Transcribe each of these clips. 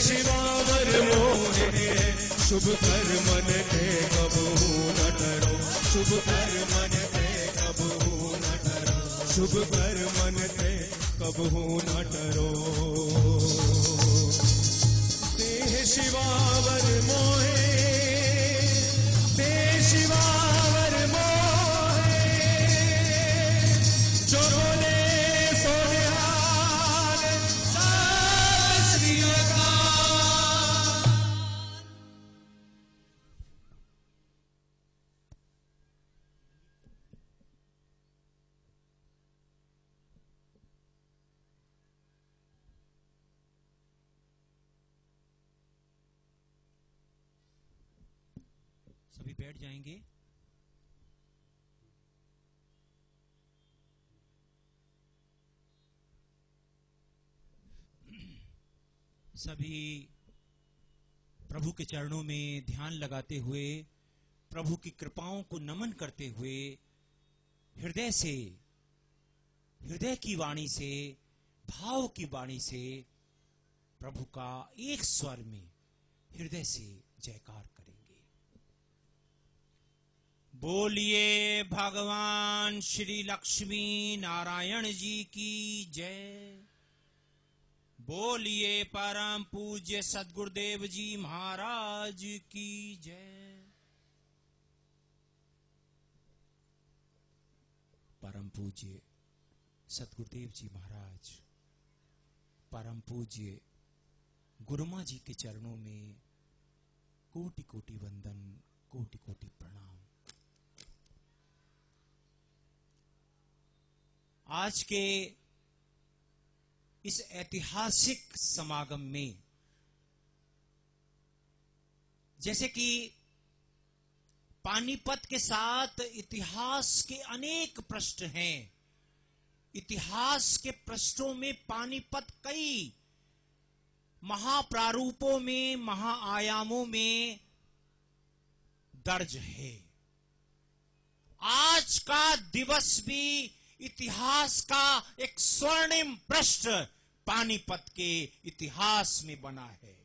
शिवावर मोहे शुभ कर मन के कबहू न डरो शुभ कर मन के कबहू न डरो शुभ कर मन के कबहू न डरो देह शिवावर मोहे देह शिवावर मोहे जो बोले सो निहाल सत श्री अकाल। सभी बैठ जाएंगे। सभी प्रभु के चरणों में ध्यान लगाते हुए, प्रभु की कृपाओं को नमन करते हुए, हृदय से, हृदय की वाणी से, भाव की वाणी से प्रभु का एक स्वर में हृदय से जयकार करेंगे। बोलिए भगवान श्री लक्ष्मी नारायण जी की जय। बोलिए परम पूज्य सद्गुरुदेव जी महाराज की जय। परम पूज्य सद्गुरुदेव जी महाराज, परम पूज्य गुरुमा जी के चरणों में कोटि कोटि वंदन, कोटि कोटि प्रणाम। आज के इस ऐतिहासिक समागम में, जैसे कि पानीपत के साथ इतिहास के अनेक पृष्ठ हैं, इतिहास के पृष्ठों में पानीपत कई महाप्रारूपों में, महाआयामों में दर्ज है। आज का दिवस भी इतिहास का एक स्वर्णिम पृष्ठ पानीपत के इतिहास में बना है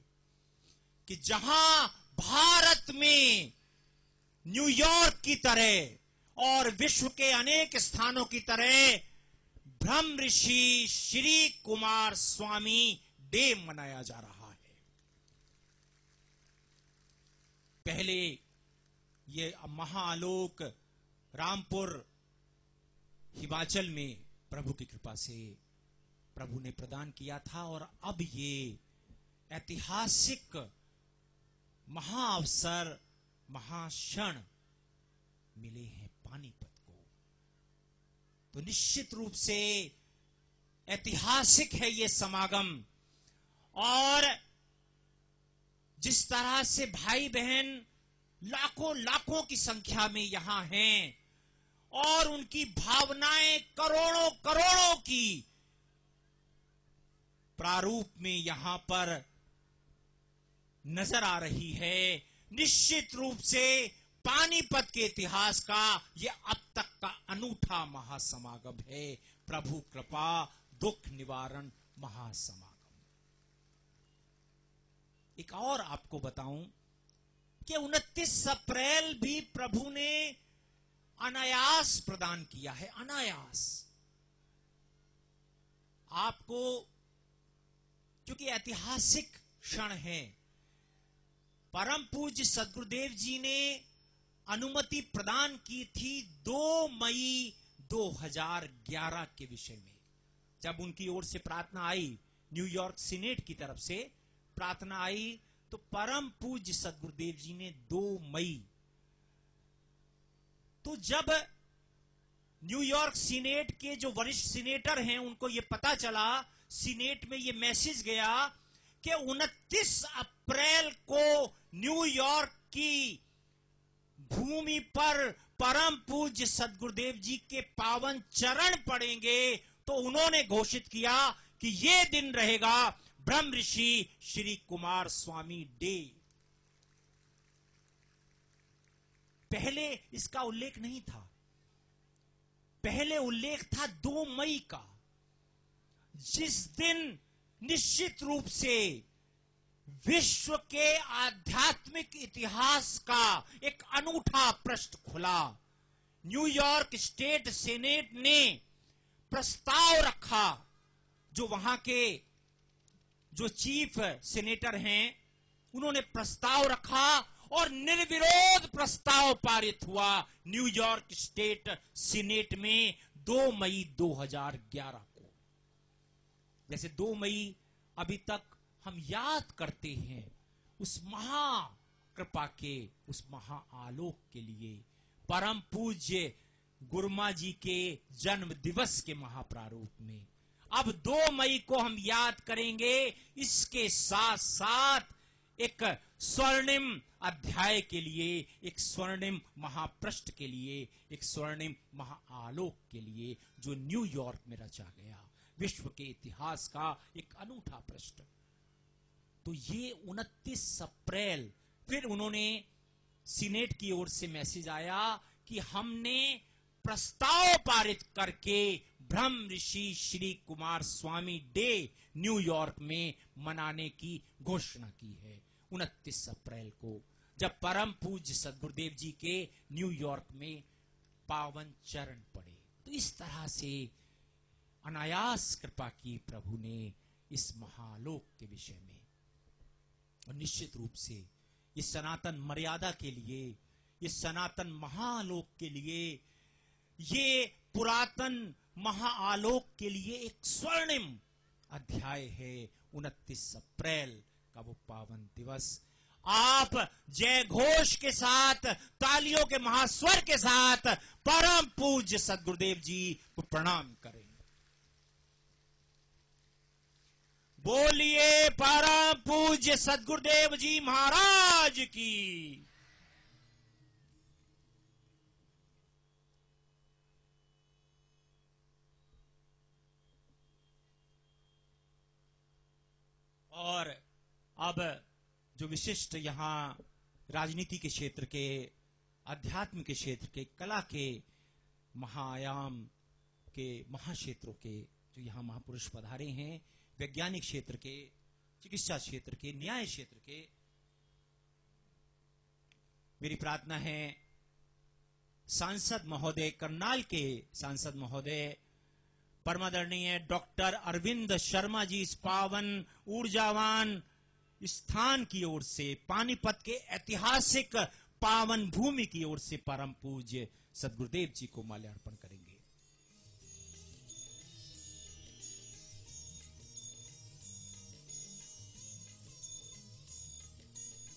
कि जहां भारत में न्यूयॉर्क की तरह और विश्व के अनेक स्थानों की तरह ब्रह्म ऋषि श्री कुमार स्वामी डे मनाया जा रहा है। पहले ये महाआलोक रामपुर हिमाचल में प्रभु की कृपा से प्रभु ने प्रदान किया था, और अब ये ऐतिहासिक महाअवसर, महाक्षण मिले हैं पानीपत को। तो निश्चित रूप से ऐतिहासिक है ये समागम। और जिस तरह से भाई बहन लाखों लाखों की संख्या में यहां हैं और उनकी भावनाएं करोड़ों करोड़ों की प्रारूप में यहां पर नजर आ रही है, निश्चित रूप से पानीपत के इतिहास का यह अब तक का अनूठा महासमागम है। प्रभु कृपा दुख निवारण महासमागम। एक और आपको बताऊं कि 29 अप्रैल भी प्रभु ने अनायास प्रदान किया है। अनायास आपको, क्योंकि ऐतिहासिक क्षण है, परम पूज्य सद्गुरुदेव जी ने अनुमति प्रदान की थी 2 मई 2011 के विषय में। जब उनकी ओर से प्रार्थना आई, न्यूयॉर्क सीनेट की तरफ से प्रार्थना आई, तो परम पूज्य सद्गुरुदेव जी ने 2 मई, तो जब न्यूयॉर्क सीनेट के जो वरिष्ठ सीनेटर हैं उनको यह पता चला, सीनेट में यह मैसेज गया कि 29 अप्रैल को न्यूयॉर्क की भूमि पर परम पूज्य सद्गुरुदेव जी के पावन चरण पड़ेंगे, तो उन्होंने घोषित किया कि यह दिन रहेगा ब्रह्म ऋषि श्री कुमार स्वामी डे। पहले इसका उल्लेख नहीं था, पहले उल्लेख था 2 मई का, जिस दिन निश्चित रूप से विश्व के आध्यात्मिक इतिहास का एक अनूठा पृष्ठ खुला। न्यूयॉर्क स्टेट सीनेट ने प्रस्ताव रखा, जो वहां के जो चीफ सीनेटर हैं उन्होंने प्रस्ताव रखा और निर्विरोध प्रस्ताव पारित हुआ न्यूयॉर्क स्टेट सीनेट में 2 मई 2011 को। जैसे 2 मई अभी तक हम याद करते हैं उस महाकृपा के, उस महाआलोक के लिए, परम पूज्य गुरुमा जी के जन्म दिवस के महाप्रारूप में। अब 2 मई को हम याद करेंगे, इसके साथ साथ एक स्वर्णिम अध्याय के लिए, एक स्वर्णिम महापृष्ठ के लिए, एक स्वर्णिम महाआलोक के लिए, जो न्यूयॉर्क में रचा गया, विश्व के इतिहास का एक अनूठा पृष्ठ। तो ये 29 अप्रैल फिर उन्होंने सीनेट की ओर से मैसेज आया कि हमने प्रस्ताव पारित करके ब्रह्म ऋषि श्री कुमार स्वामी डे न्यूयॉर्क में मनाने की घोषणा की है 29 अप्रैल को, जब परम पूज्य सद्गुरुदेव जी के न्यूयॉर्क में पावन चरण पड़े। तो इस तरह से अनायास कृपा की प्रभु ने इस महालोक के विषय में, और निश्चित रूप से इस सनातन मर्यादा के लिए, इस सनातन महालोक के लिए, ये पुरातन महाआलोक के लिए एक स्वर्णिम अध्याय है 29 अप्रैल का वो पावन दिवस। आप जय घोष के साथ, तालियों के महास्वर के साथ परम पूज्य सद्गुरुदेव जी को प्रणाम करें। बोलिए परम पूज्य सद्गुरुदेव जी महाराज की। और अब जो विशिष्ट यहाँ राजनीति के क्षेत्र के, अध्यात्म के क्षेत्र के, कला के महायाम के महाक्षेत्रों के जो यहाँ महापुरुष पधारे हैं, वैज्ञानिक क्षेत्र के, चिकित्सा क्षेत्र के, न्याय क्षेत्र के, मेरी प्रार्थना है सांसद महोदय, करनाल के सांसद महोदय परमादरणीय डॉक्टर अरविंद शर्मा जी इस पावन ऊर्जावान स्थान की ओर से, पानीपत के ऐतिहासिक पावन भूमि की ओर से परम पूज्य सद्गुरुदेव जी को माल्यार्पण करेंगे।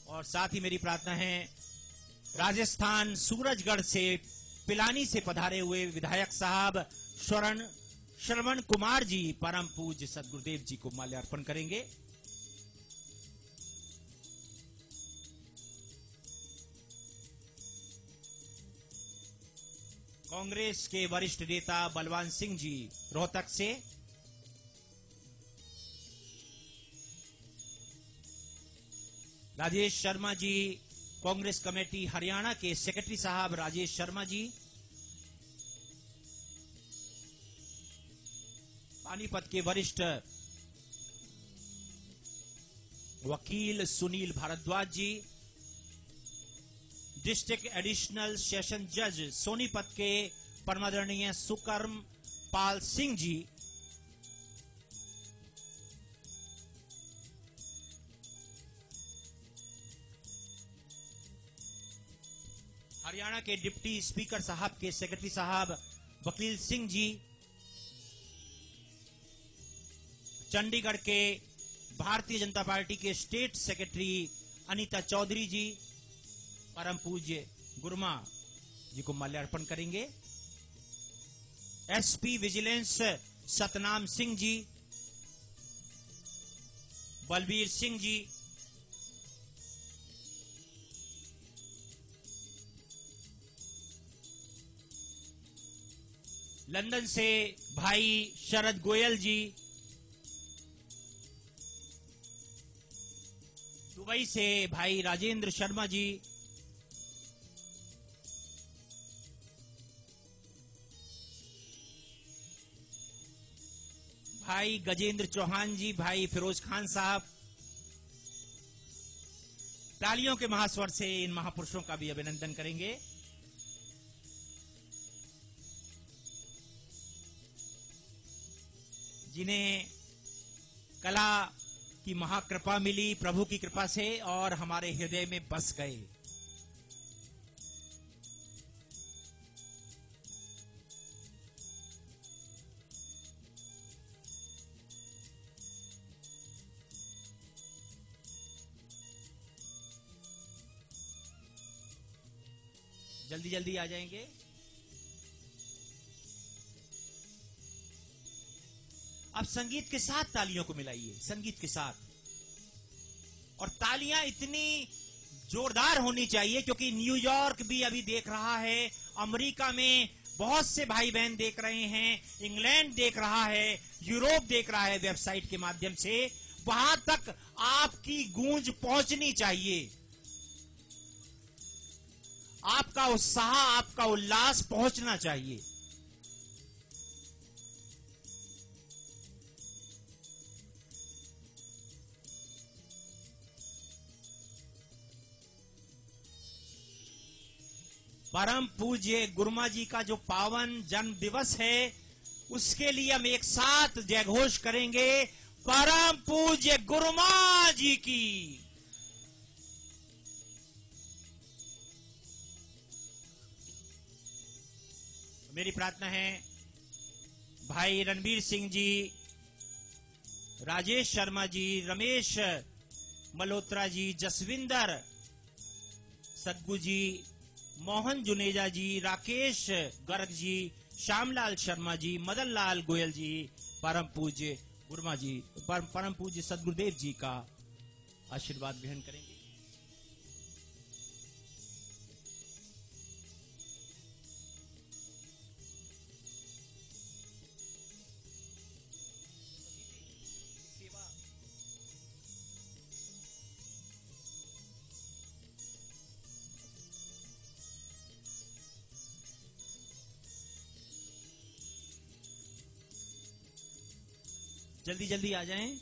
और साथ ही मेरी प्रार्थना है राजस्थान सूरजगढ़ से, पिलानी से पधारे हुए विधायक साहब श्रवण कुमार जी परम पूज्य सद्गुरुदेव जी को माल्यार्पण करेंगे। कांग्रेस के वरिष्ठ नेता बलवान सिंह जी रोहतक से, राजेश शर्मा जी कांग्रेस कमेटी हरियाणा के सेक्रेटरी साहब राजेश शर्मा जी, पानीपत के वरिष्ठ वकील सुनील भारद्वाज जी, डिस्ट्रिक्ट एडिशनल सेशन जज सोनीपत के परमादरणीय सुकर्म पाल सिंह जी, हरियाणा के डिप्टी स्पीकर साहब के सेक्रेटरी साहब वकील सिंह जी, चंडीगढ़ के भारतीय जनता पार्टी के स्टेट सेक्रेटरी अनीता चौधरी जी परम पूज्य गुरुमा जी को माल्यार्पण करेंगे। SP vigilance Satnam Singh ji, Balbir Singh ji, London से भाई शरद गोयल जी, दुबई से भाई राजेंद्र शर्मा जी, भाई गजेंद्र चौहान जी, भाई फिरोज खान साहब, तालियों के महास्वर से इन महापुरुषों का भी अभिनंदन करेंगे। जिन्हें कला की महाकृपा मिली प्रभु की कृपा से और हमारे हृदय में बस गए। जल्दी जल्दी आ जाएंगे। अब संगीत के साथ तालियों को मिलाइए, संगीत के साथ। और तालियां इतनी जोरदार होनी चाहिए क्योंकि न्यूयॉर्क भी अभी देख रहा है, अमेरिका में बहुत से भाई बहन देख रहे हैं, इंग्लैंड देख रहा है, यूरोप देख रहा है वेबसाइट के माध्यम से। वहां तक आपकी गूंज पहुंचनी चाहिए, आपका उत्साह, आपका उल्लास पहुंचना चाहिए। परम पूज्य गुरुमा जी का जो पावन जन्म दिवस है, उसके लिए हम एक साथ जयघोष करेंगे, परम पूज्य गुरुमा जी की। मेरी प्रार्थना है भाई रणबीर सिंह जी, राजेश शर्मा जी, रमेश मल्होत्रा जी, जसविंदर सद्गु जी, मोहन जुनेजा जी, राकेश गर्ग जी, श्यामलाल शर्मा जी, मदन लाल गोयल जी, परम पूज्य गुरुमा जी, परम पूज्य सदगुरुदेव जी का आशीर्वाद ग्रहण करेंगे। जल्दी जल्दी आ जाएं।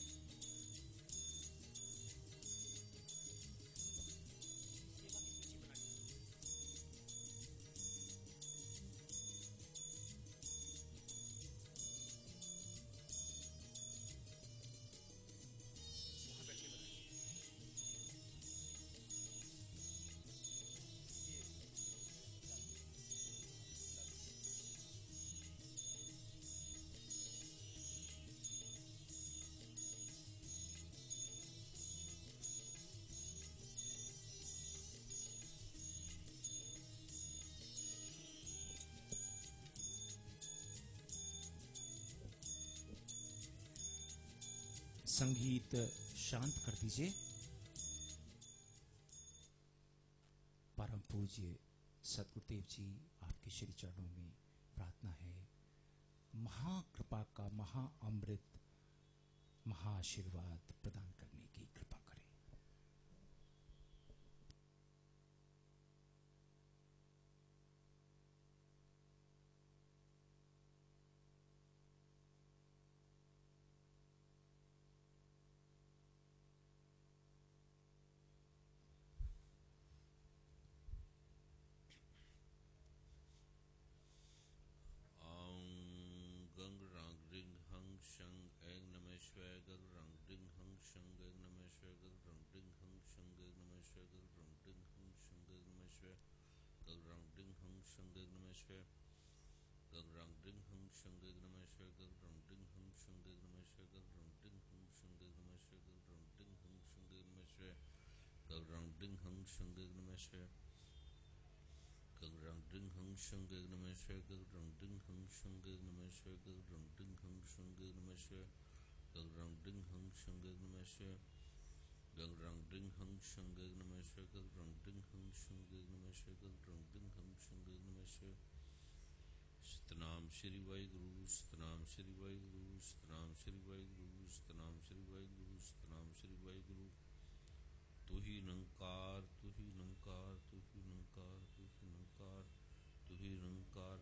संगीत शांत कर दीजिए। परम पूज्य सदगुरुदेव जी, आपके श्री चरणों में प्रार्थना है, महाकृपा का महा अमृत, महा आशीर्वाद प्रदान करने की कृपा करें। सतनाम श्री वाहिगुरु, सतनाम श्री वाहिगुरु, सतनाम श्री वाहिगुरु, सतनाम श्री वाहिगुरु, सतनाम श्री वाहिगुरु। तू ही निरंकार, तू ही निरंकार, तू ही निरंकार, तू ही निरंकार, तू ही निरंकार।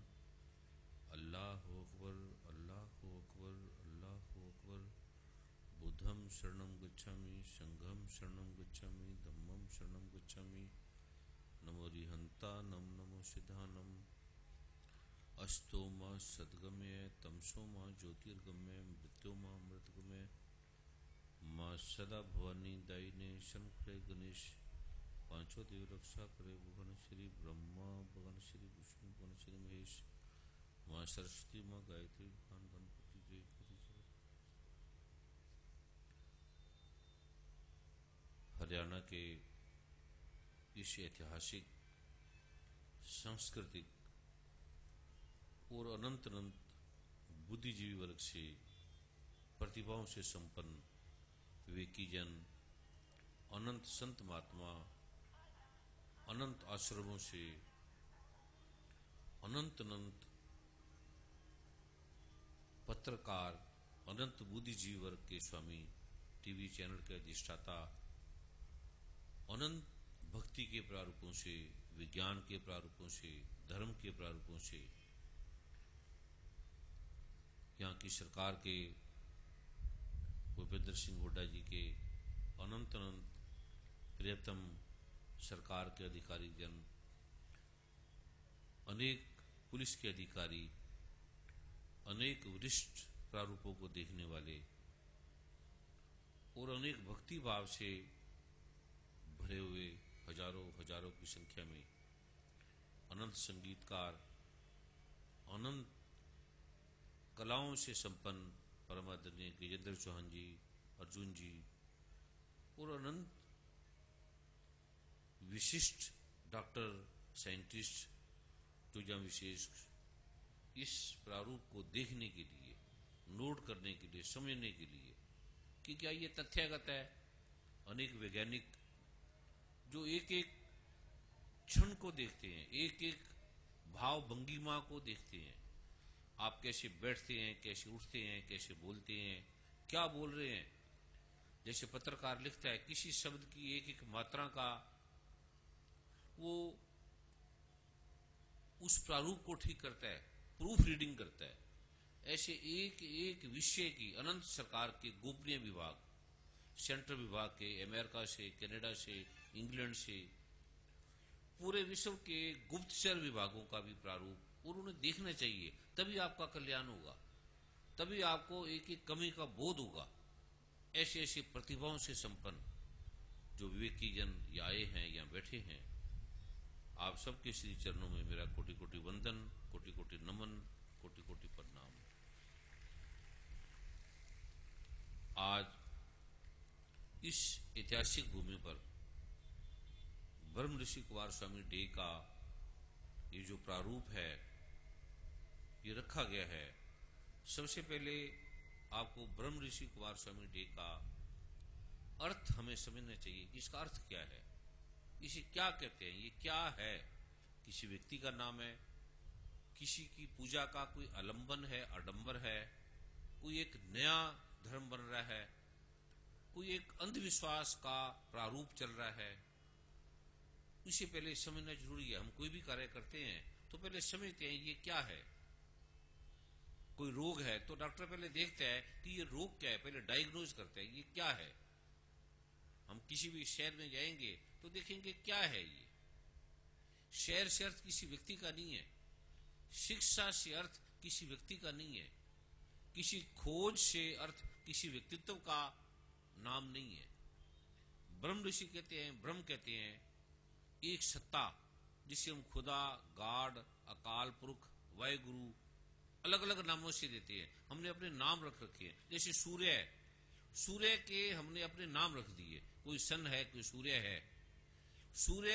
अल्लाह अकबर, अल्लाह अकबर, अल्लाह अकबर। बुद्ध बुद्धं शरणं गच्छामि, संघं शरणं गच्छामि, धम्मं शरणं गच्छामि, नमो रिहन्तानं नमो सिद्धानं। अस्तो मा सद्गमय, तमसो मा ज्योतिर्गमय, मृत्यो मा अमृतगमय, माँ सदा भवानी दायिने शंकरे गणेश, पांचों देव रक्षा करे, भगवान श्री ब्रह्मा, भगवान श्री विष्णु, भगवान श्री महेश, माँ सरस्वती, माँ गायत्री, भगवान गणपति जय करी जय। हरियाणा के इस ऐतिहासिक, सांस्कृतिक और अनंत अनंत बुद्धिजीवी वर्ग से, प्रतिभाओं से संपन्न विवेकी जन, अनंत संत महात्मा, अनंत आश्रमों से, अनंत अनंत पत्रकार, अनंत बुद्धिजीवी वर्ग के स्वामी, टीवी चैनल के अधिष्ठाता, अनंत भक्ति के प्रारूपों से, विज्ञान के प्रारूपों से, धर्म के प्रारूपों से, यहाँ की सरकार के भूपेंद्र सिंह हुड्डा जी के अनंत अनंत प्रियतम सरकार के अधिकारी जन, अनेक पुलिस के अधिकारी, अनेक वरिष्ठ प्रारूपों को देखने वाले और अनेक भक्ति भाव से भरे हुए हजारों हजारों की संख्या में अनंत संगीतकार, अनंत कलाओं से संपन्न परमादरणीय गजेंद्र चौहान जी, अर्जुन जी और अनंत विशिष्ट डॉक्टर, साइंटिस्ट, टूजा विशेष इस प्रारूप को देखने के लिए, नोट करने के लिए, समझने के लिए कि क्या ये तथ्यगत है। अनेक वैज्ञानिक जो एक एक क्षण को देखते हैं, एक एक भाव भंगिमा को देखते हैं, आप कैसे बैठते हैं, कैसे उठते हैं, कैसे बोलते हैं, क्या बोल रहे हैं। जैसे पत्रकार लिखता है, किसी शब्द की एक एक मात्रा का वो उस प्रारूप को ठीक करता है, प्रूफ रीडिंग करता है। ऐसे एक एक विषय की अनंत सरकार के गोपनीय विभाग, सेंट्रल विभाग के, अमेरिका से, कनाडा से, इंग्लैंड से, पूरे विश्व के गुप्तचर विभागों का भी प्रारूप और उन्हें देखना चाहिए। तभी आपका कल्याण होगा, तभी आपको एक एक कमी का बोध होगा। ऐसे ऐसे प्रतिभाओं से संपन्न जो विवेकी जन या आए हैं या बैठे हैं, आप सबके श्री चरणों में मेरा कोटि कोटि वंदन, कोटि कोटि नमन, कोटि कोटि प्रणाम। आज इस ऐतिहासिक भूमि पर ब्रह्म ऋषि कुमार स्वामी डे का ये जो प्रारूप है ये रखा गया है। सबसे पहले आपको ब्रह्म ऋषि कुमार स्वामी डे का अर्थ हमें समझना चाहिए कि इसका अर्थ क्या है, इसे क्या कहते हैं, ये क्या है। किसी व्यक्ति का नाम है, किसी की पूजा का कोई आलंबन है, आडंबर है, कोई एक नया धर्म बन रहा है, कोई एक अंधविश्वास का प्रारूप चल रहा है। इसे पहले समझना जरूरी है। हम कोई भी कार्य करते हैं तो पहले समझते हैं ये क्या है। कोई रोग है तो डॉक्टर पहले देखता है कि ये रोग क्या है, पहले डायग्नोज करता है ये क्या है। हम किसी भी शहर में जाएंगे तो देखेंगे क्या है ये। शहर से अर्थ किसी व्यक्ति का नहीं है, शिक्षा से अर्थ किसी व्यक्ति का नहीं है, किसी खोज से अर्थ किसी व्यक्तित्व का नाम नहीं है। ब्रह्म ऋषि कहते हैं, ब्रह्म कहते हैं एक सत्ता जिसे हम खुदा, गॉड, अकाल पुरख, वाहिगुरु अलग अलग नामों से देते हैं। हमने अपने नाम रख रखे हैं। जैसे सूर्य है, सूर्य के हमने अपने नाम रख दिए, कोई सन है, कोई सूर्य है। सूर्य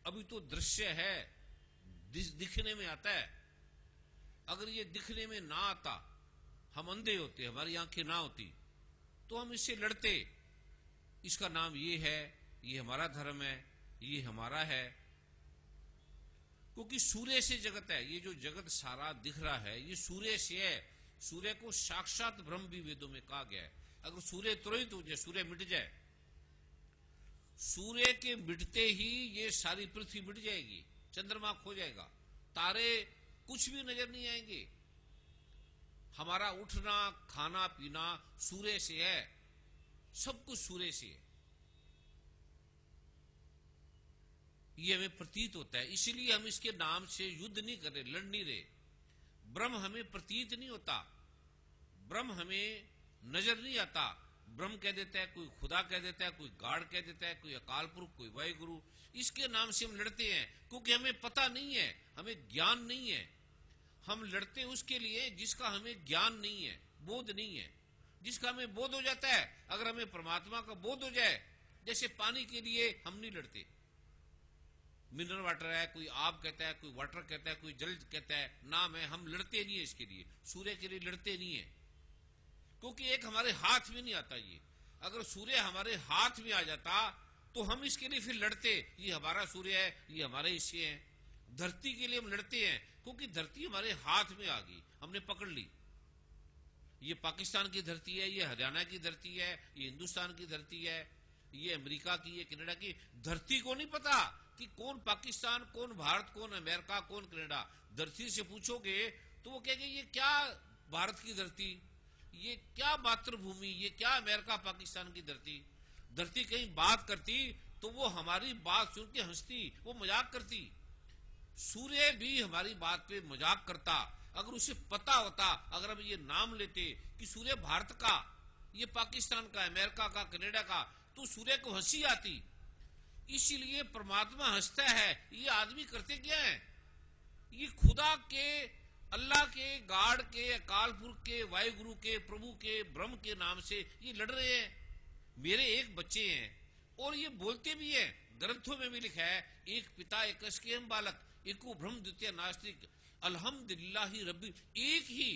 अभी तो दृश्य है, दिखने में आता है। अगर ये दिखने में ना आता, हम अंधे होते, हमारी आंखें ना होती तो हम इससे लड़ते। इसका नाम ये है, ये हमारा धर्म है, ये हमारा है। क्योंकि सूर्य से जगत है, ये जो जगत सारा दिख रहा है ये सूर्य से है। सूर्य को साक्षात ब्रह्म भी वेदों में कहा गया है। अगर सूर्य तुरंत हो जाए, सूर्य मिट जाए, सूर्य के मिटते ही ये सारी पृथ्वी मिट जाएगी, चंद्रमा खो जाएगा, तारे कुछ भी नजर नहीं आएंगे। हमारा उठना, खाना पीना सूर्य से है। सब कुछ सूर्य से है, ये हमें प्रतीत होता है। इसीलिए हम इसके नाम से युद्ध नहीं कर रहे, लड़ नहीं रहे। ब्रह्म हमें प्रतीत नहीं होता, ब्रह्म हमें नजर नहीं आता। ब्रह्म कह देता है, कोई खुदा कह देता है, कोई गाड़ कह देता है, कोई अकाल पुरुष, कोई वाहिगुरु। इसके नाम से हम लड़ते हैं क्योंकि हमें पता नहीं है, हमें ज्ञान नहीं है। हम लड़ते उसके लिए जिसका हमें ज्ञान नहीं है, बोध नहीं है। जिसका हमें बोध हो जाता है, अगर हमें परमात्मा का बोध हो जाए, जैसे पानी के लिए हम नहीं लड़ते। मिनरल वाटर है, कोई आब कहता है, कोई वाटर कहता है, कोई जल कहता है, नाम है, हम लड़ते नहीं है इसके लिए। सूर्य के लिए लड़ते नहीं है क्योंकि एक हमारे हाथ में नहीं आता। ये अगर सूर्य हमारे हाथ में आ जाता तो हम इसके लिए फिर लड़ते, ये हमारा सूर्य है, ये हमारे हिस्से है। धरती के लिए हम लड़ते हैं क्योंकि धरती हमारे हाथ में आ गई, हमने पकड़ ली। ये पाकिस्तान की धरती है, ये हरियाणा की धरती है, ये हिंदुस्तान की धरती है, ये अमेरिका की, ये कनाडा की। धरती को नहीं पता कि कौन पाकिस्तान, कौन भारत, कौन अमेरिका, कौन कनाडा। धरती से पूछोगे तो वो कहेंगे ये क्या भारत की धरती, ये क्या मातृभूमि, ये क्या अमेरिका पाकिस्तान की धरती। धरती कहीं बात करती तो वो हमारी बात सुन के हंसती, वो मजाक करती। सूर्य भी हमारी बात पे मजाक करता। अगर उसे पता होता, अगर हम ये नाम लेते कि सूर्य भारत का, ये पाकिस्तान का, अमेरिका का, कनाडा का, तो सूर्य को हंसी आती। इसीलिए परमात्मा हंसता है। ये आदमी करते क्या है, ये खुदा के, अल्लाह के, गाड के, अकाल पुरख के, वाहिगुरु के, प्रभु के, ब्रह्म के नाम से ये लड़ रहे हैं। मेरे एक बच्चे हैं और ये बोलते भी हैं, ग्रंथों में भी लिखा है, एक पिता एक हम बालक, एको ब्रह्म द्वितीय नास्तिक, अल्हम्दुलिल्लाहि रब्बी। एक ही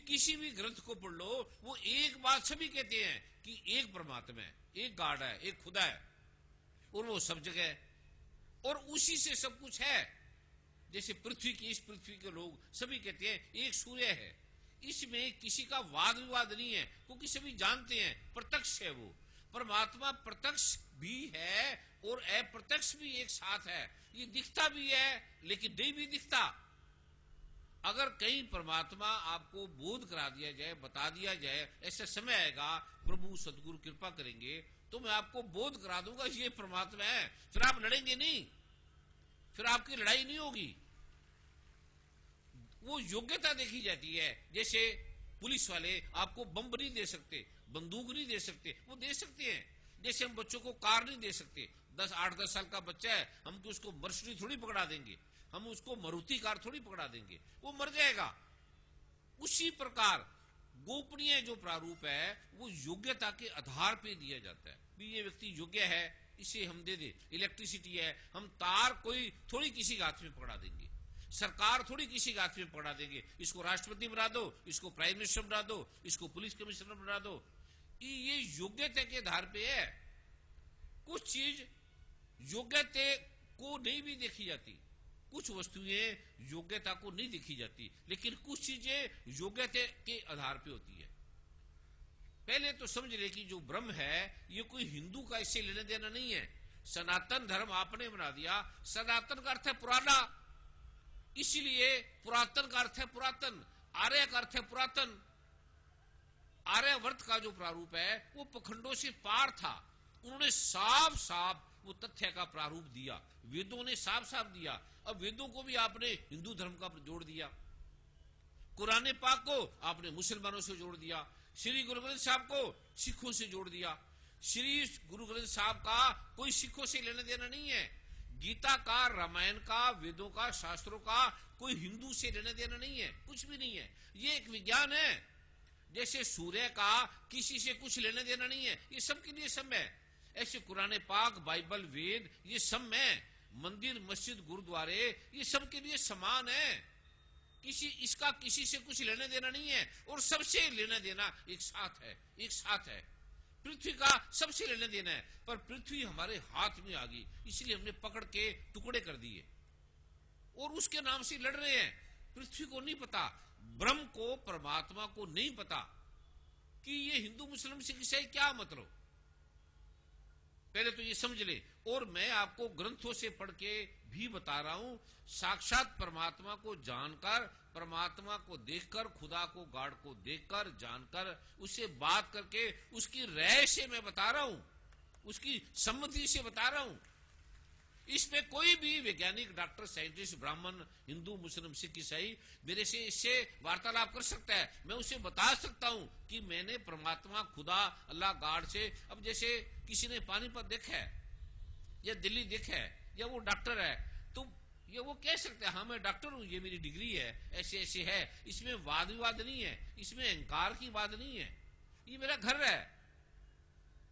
किसी भी ग्रंथ को पढ़ लो, वो एक बात सभी कहते हैं कि एक परमात्मा है, एक गाड है, एक खुदा है, और वो सब जगह है और उसी से सब कुछ है। जैसे पृथ्वी की, इस पृथ्वी के लोग सभी कहते हैं एक सूर्य है। इसमें किसी का वाद विवाद नहीं है क्योंकि सभी जानते हैं प्रत्यक्ष है। वो परमात्मा प्रत्यक्ष भी है और अप्रत्यक्ष भी एक साथ है। ये दिखता भी है लेकिन नहीं भी दिखता। अगर कहीं परमात्मा आपको बोध करा दिया जाए, बता दिया जाए, ऐसा समय आएगा, प्रभु सदगुरु कृपा करेंगे तो मैं आपको बोध करा दूंगा ये परमात्मा है, फिर आप लड़ेंगे नहीं, फिर आपकी लड़ाई नहीं होगी। वो योग्यता देखी जाती है। जैसे पुलिस वाले आपको बम नहीं दे सकते, बंदूक नहीं दे सकते, वो दे सकते हैं। जैसे हम बच्चों को कार नहीं दे सकते, 8-10 साल का बच्चा है, हम उसको मर्सिडीज थोड़ी पकड़ा देंगे, हम उसको मारुति कार थोड़ी पकड़ा देंगे, वो मर जाएगा। उसी प्रकार गोपनीय जो प्रारूप है वो योग्यता के आधार पे दिया जाता है। भी ये व्यक्ति योग्य है, इसे हम दे दे। इलेक्ट्रिसिटी है, हम तार कोई थोड़ी किसी के हाथ में पकड़ा देंगे, सरकार थोड़ी किसी के हाथ में पकड़ा देंगे। इसको राष्ट्रपति बना दो, इसको प्राइम मिनिस्टर बना दो, इसको पुलिस कमिश्नर बना दो। ये योग्यता के आधार पे है। कुछ चीज योग्यता को नहीं भी देखी जाती, कुछ वस्तुएं योग्यता को नहीं देखी जाती, लेकिन कुछ चीजें योग्यता के आधार पे होती है। पहले तो समझ ले कि जो ब्रह्म है ये कोई हिंदू का इससे लेने देना नहीं है। सनातन धर्म आपने बना दिया। सनातन का अर्थ है पुराना, इसलिए पुरातन का अर्थ है पुरातन, आर्य का अर्थ है पुरातन। आर्यवर्त का जो प्रारूप है वो पखंडों से पार था। उन्होंने साफ साफ वो तथ्य का प्रारूप दिया, वेदों ने साफ साफ दिया। अब वेदों को भी आपने हिंदू धर्म का जोड़ दिया, कुरान पाक को आपने मुसलमानों से जोड़ दिया, श्री गुरु ग्रंथ साहब को सिखों से जोड़ दिया। श्री गुरु ग्रंथ साहब का कोई सिखों से लेना देना नहीं है। गीता का, रामायण का, वेदों का, शास्त्रों का कोई हिंदू से लेना देना नहीं है, कुछ भी नहीं है। ये एक विज्ञान है। जैसे सूर्य का किसी से कुछ लेना देना नहीं है, ये सबके लिए सम है। ऐसे कुरान पाक, बाइबल, वेद, ये सब में मंदिर, मस्जिद, गुरुद्वारे, ये सबके लिए समान है। इसका किसी से कुछ लेना देना नहीं है और सबसे लेना देना एक साथ है, एक साथ है। पृथ्वी का सबसे लेना देना है, पर पृथ्वी हमारे हाथ में आ गई, इसलिए हमने पकड़ के टुकड़े कर दिए और उसके नाम से लड़ रहे हैं। पृथ्वी को नहीं पता, ब्रह्म को, परमात्मा को नहीं पता कि ये हिंदू मुस्लिम सिख ईसाई क्या मतलब। पहले तो ये समझ ले। और मैं आपको ग्रंथों से पढ़ के भी बता रहा हूं, साक्षात परमात्मा को जानकर परमात्मा को देखकर, खुदा को, गॉड को देखकर, जानकर, उससे बात करके, उसकी राय से मैं बता रहा हूं, उसकी सम्मति से बता रहा हूं। इसमें कोई भी वैज्ञानिक, डॉक्टर, साइंटिस्ट, ब्राह्मण, हिंदू, मुस्लिम, सिख, ईसाई मेरे से इससे वार्तालाप कर सकता है। मैं उसे बता सकता हूं कि मैंने परमात्मा, खुदा, अल्लाह, गॉड से, अब जैसे किसी ने पानीपत देखा है या दिल्ली देखा है या वो डॉक्टर है, तो ये वो कह सकते हैं हाँ मैं डॉक्टर हूं, ये मेरी डिग्री है, ऐसे ऐसे है। इसमें वाद विवाद नहीं है, इसमें अहंकार की बात नहीं है। ये मेरा घर है,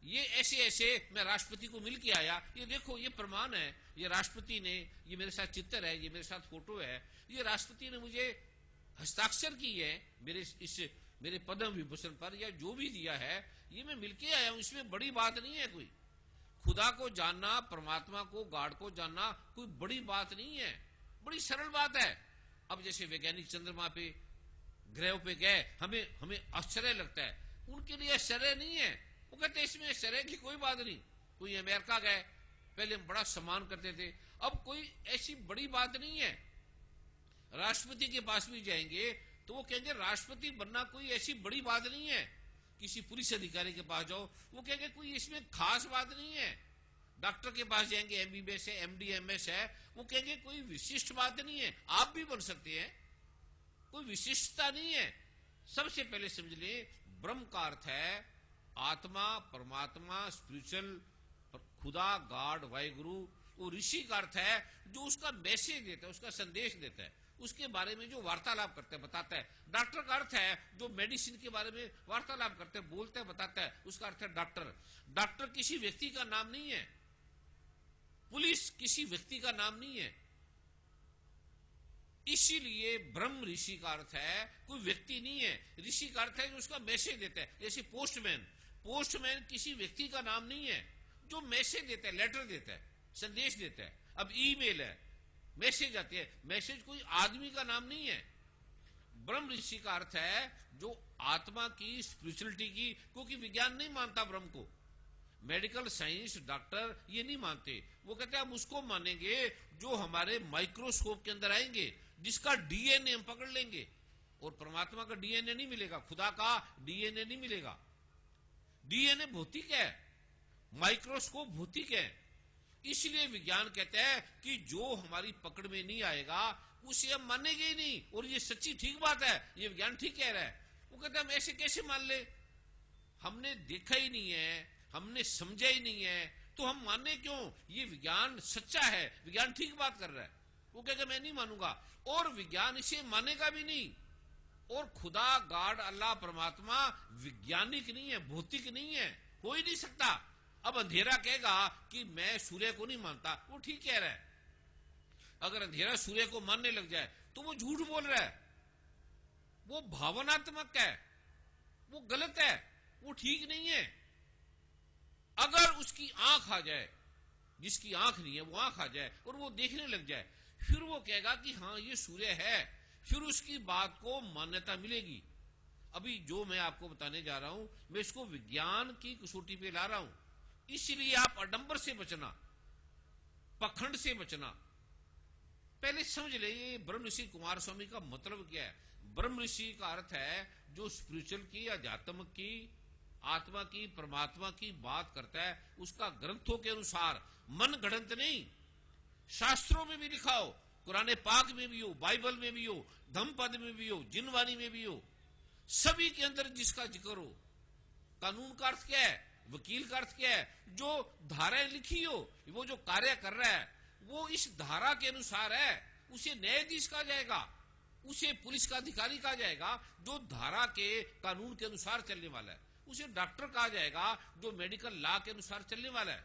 ये ऐसे ऐसे मैं राष्ट्रपति को मिल के आया, ये देखो ये प्रमाण है, ये राष्ट्रपति ने, ये मेरे साथ चित्र है, ये मेरे साथ फोटो है, ये राष्ट्रपति ने मुझे हस्ताक्षर की है मेरे पद्म विभूषण पर, या जो भी दिया है, ये मैं मिलके आया हूं। इसमें बड़ी बात नहीं है कोई। खुदा को जानना, परमात्मा को, गॉड को जानना कोई बड़ी बात नहीं है, बड़ी सरल बात है। अब जैसे वैज्ञानिक चंद्रमा पे, ग्रहों पे गए, हमें आश्चर्य लगता है, उनके लिए आश्चर्य नहीं है। वो कहते हैं इसमें आश्चर्य की कोई बात नहीं। कोई अमेरिका गए, पहले हम बड़ा सम्मान करते थे, अब कोई ऐसी बड़ी बात नहीं है। राष्ट्रपति के पास भी जाएंगे तो वो कहेंगे राष्ट्रपति बनना कोई ऐसी बड़ी बात नहीं है। किसी पुलिस अधिकारी के पास जाओ, वो कहेंगे कोई इसमें खास बात नहीं है। डॉक्टर के पास जाएंगे, एमबीबीएस है, एमडी, एमएस है, वो कहेंगे कोई विशिष्ट बात नहीं है, आप भी बन सकते हैं, कोई विशिष्टता नहीं है। सबसे पहले समझ ले, ब्रह्म का अर्थ है आत्मा, परमात्मा, स्पिरिचुअल, खुदा, गॉड, वाहिगुरु। वो ऋषि का अर्थ है जो उसका मैसेज देता है, उसका संदेश देता है, उसके बारे में जो वार्तालाप करते हैं, बताता है। डॉक्टर का अर्थ है जो मेडिसिन के बारे में वार्तालाप करते हैं, बोलते हैं, बताता है, उसका अर्थ है डॉक्टर। डॉक्टर किसी व्यक्ति का नाम नहीं है, पुलिस किसी व्यक्ति का नाम नहीं है। इसीलिए ब्रह्म ऋषि का अर्थ है कोई व्यक्ति नहीं है, ऋषि का अर्थ है जो उसका मैसेज देता है। जैसे पोस्टमैन किसी व्यक्ति का नाम नहीं है, जो मैसेज देता है, लेटर देता है, संदेश देता है। अब ईमेल है, मैसेज आती है, मैसेज कोई आदमी का नाम नहीं है। ब्रह्म ऋषि का अर्थ है जो आत्मा की, स्पिरिचुअलिटी की, क्योंकि विज्ञान नहीं मानता ब्रह्म को, मेडिकल साइंस, डॉक्टर ये नहीं मानते। वो कहते हैं हम उसको मानेंगे जो हमारे माइक्रोस्कोप के अंदर आएंगे, जिसका डीएनए हम पकड़ लेंगे। और परमात्मा का डीएनए नहीं मिलेगा, खुदा का डीएनए नहीं मिलेगा। डीएनए भौतिक है, माइक्रोस्कोप भौतिक है। इसलिए विज्ञान कहता है कि जो हमारी पकड़ में नहीं आएगा उसे हम मानेंगे ही नहीं। और ये सच्ची ठीक बात है, ये विज्ञान ठीक कह रहा है। वो कहते हैं हम ऐसे कैसे मान ले, हमने देखा ही नहीं है, हमने समझा ही नहीं है, तो हम माने क्यों? ये विज्ञान सच्चा है, विज्ञान ठीक बात कर रहा है। वो कहेगा मैं नहीं मानूंगा, और विज्ञान इसे मानेगा भी नहीं। और खुदा, गॉड, अल्लाह, परमात्मा वैज्ञानिक नहीं है, भौतिक नहीं है, हो ही नहीं सकता। अब अंधेरा कहेगा कि मैं सूर्य को नहीं मानता, वो ठीक कह रहा है। अगर अंधेरा सूर्य को मानने लग जाए तो वो झूठ बोल रहा है, वो भावनात्मक है, वो गलत है, वो ठीक नहीं है। अगर उसकी आंख आ जाए, जिसकी आंख नहीं है वो आंख आ जाए और वो देखने लग जाए, फिर वो कहेगा कि हाँ ये सूर्य है, फिर उसकी बात को मान्यता मिलेगी। अभी जो मैं आपको बताने जा रहा हूं, मैं इसको विज्ञान की कसौटी पे ला रहा हूं। इसलिए आप आडंबर से बचना, पखंड से बचना। पहले समझ ले ये ब्रह्म ऋषि कुमार स्वामी का मतलब क्या है। ब्रह्म ऋषि का अर्थ है जो स्पिरिचुअल की, अध्यात्म की, आत्मा की, परमात्मा की बात करता है, उसका ग्रंथों के अनुसार, मन गढ़ंत नहीं। शास्त्रों में भी लिखा हो, कुरान पाक में भी हो, बाइबल में भी हो, धम्मपद में भी हो, जिनवाणी में भी हो, सभी के अंदर जिसका जिक्र हो। कानून का अर्थ क्या है, वकील का अर्थ क्या है? जो धाराएं लिखी हो, वो जो कार्य कर रहा है वो इस धारा के अनुसार है, उसे न्यायाधीश कहा जाएगा, उसे पुलिस का अधिकारी कहा जाएगा जो धारा के, कानून के अनुसार चलने वाला है। उसे डॉक्टर कहा जाएगा जो मेडिकल लॉ के अनुसार चलने वाला है।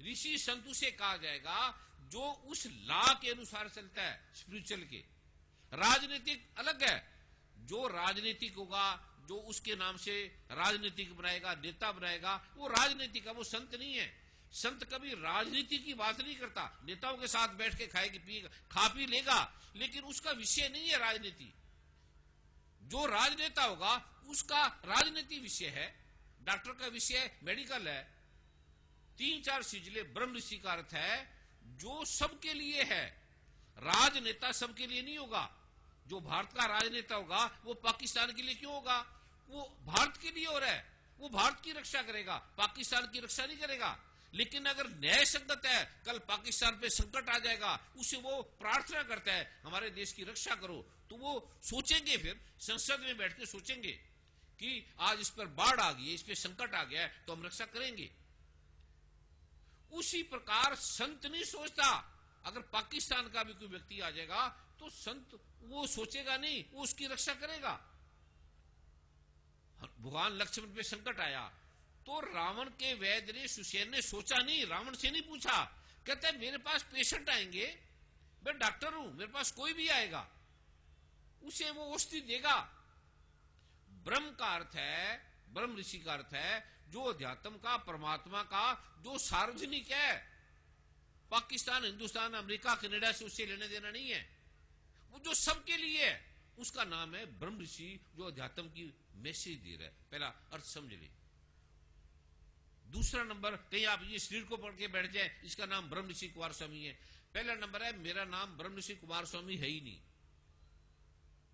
ऋषि संत उसे कहा जाएगा जो उस लॉ के अनुसार चलता है, स्पिरिचुअल के। राजनीतिक अलग है, जो राजनीतिक होगा, जो उसके नाम से राजनीतिक बनाएगा, नेता बनाएगा, वो राजनीतिक है, वो संत नहीं है। संत कभी राजनीति की बात नहीं करता, नेताओं के साथ बैठ के खाएगी, पिएगा, खा पी लेगा, लेकिन उसका विषय नहीं है राजनीति। जो राजनेता होगा उसका राजनीति विषय है, डॉक्टर का विषय मेडिकल है। 3-4 सिलसिले। ब्रह्म ऋषि का अर्थ है जो सबके लिए है। राजनेता सबके लिए नहीं होगा, जो भारत का राजनेता होगा वो पाकिस्तान के लिए क्यों होगा? वो भारत के लिए हो रहा है, वो भारत की रक्षा करेगा, पाकिस्तान की रक्षा नहीं करेगा। लेकिन अगर न्याय संगत है, कल पाकिस्तान पे संकट आ जाएगा, उसे वो प्रार्थना करता है हमारे देश की रक्षा करो, तो वो सोचेंगे, फिर संसद में बैठ के सोचेंगे कि आज इस पर बाढ़ आ गई है, इस पे संकट आ गया है, तो हम रक्षा करेंगे। उसी प्रकार संत नहीं सोचता। अगर पाकिस्तान का भी कोई व्यक्ति आ जाएगा तो संत वो सोचेगा नहीं, वो उसकी रक्षा करेगा। भगवान लक्ष्मण पे संकट आया तो रावण के वैद्य ने, सुसेन ने सोचा नहीं, रावण से नहीं पूछा, कहता है मेरे पास पेशेंट आएंगे, मैं डॉक्टर हूं, मेरे पास कोई भी आएगा उसे वो औषधि देगा। ब्रह्म का अर्थ है, ब्रह्म ऋषि का अर्थ है जो अध्यात्म का, परमात्मा का, जो सार्वजनिक है। पाकिस्तान, हिंदुस्तान, अमेरिका, कनाडा से उससे लेने देना नहीं है, वो जो सबके लिए है, उसका नाम है ब्रह्म ऋषि, जो अध्यात्म की मैसेज दे रहा है। पहला अर्थ समझ ले। दूसरा नंबर, कहीं आप ये शरीर को पढ़ के बैठ जाए, इसका नाम ब्रह्म ऋषि कुमार स्वामी है। पहला नंबर है, मेरा नाम ब्रह्म ऋषि कुमार स्वामी है ही नहीं।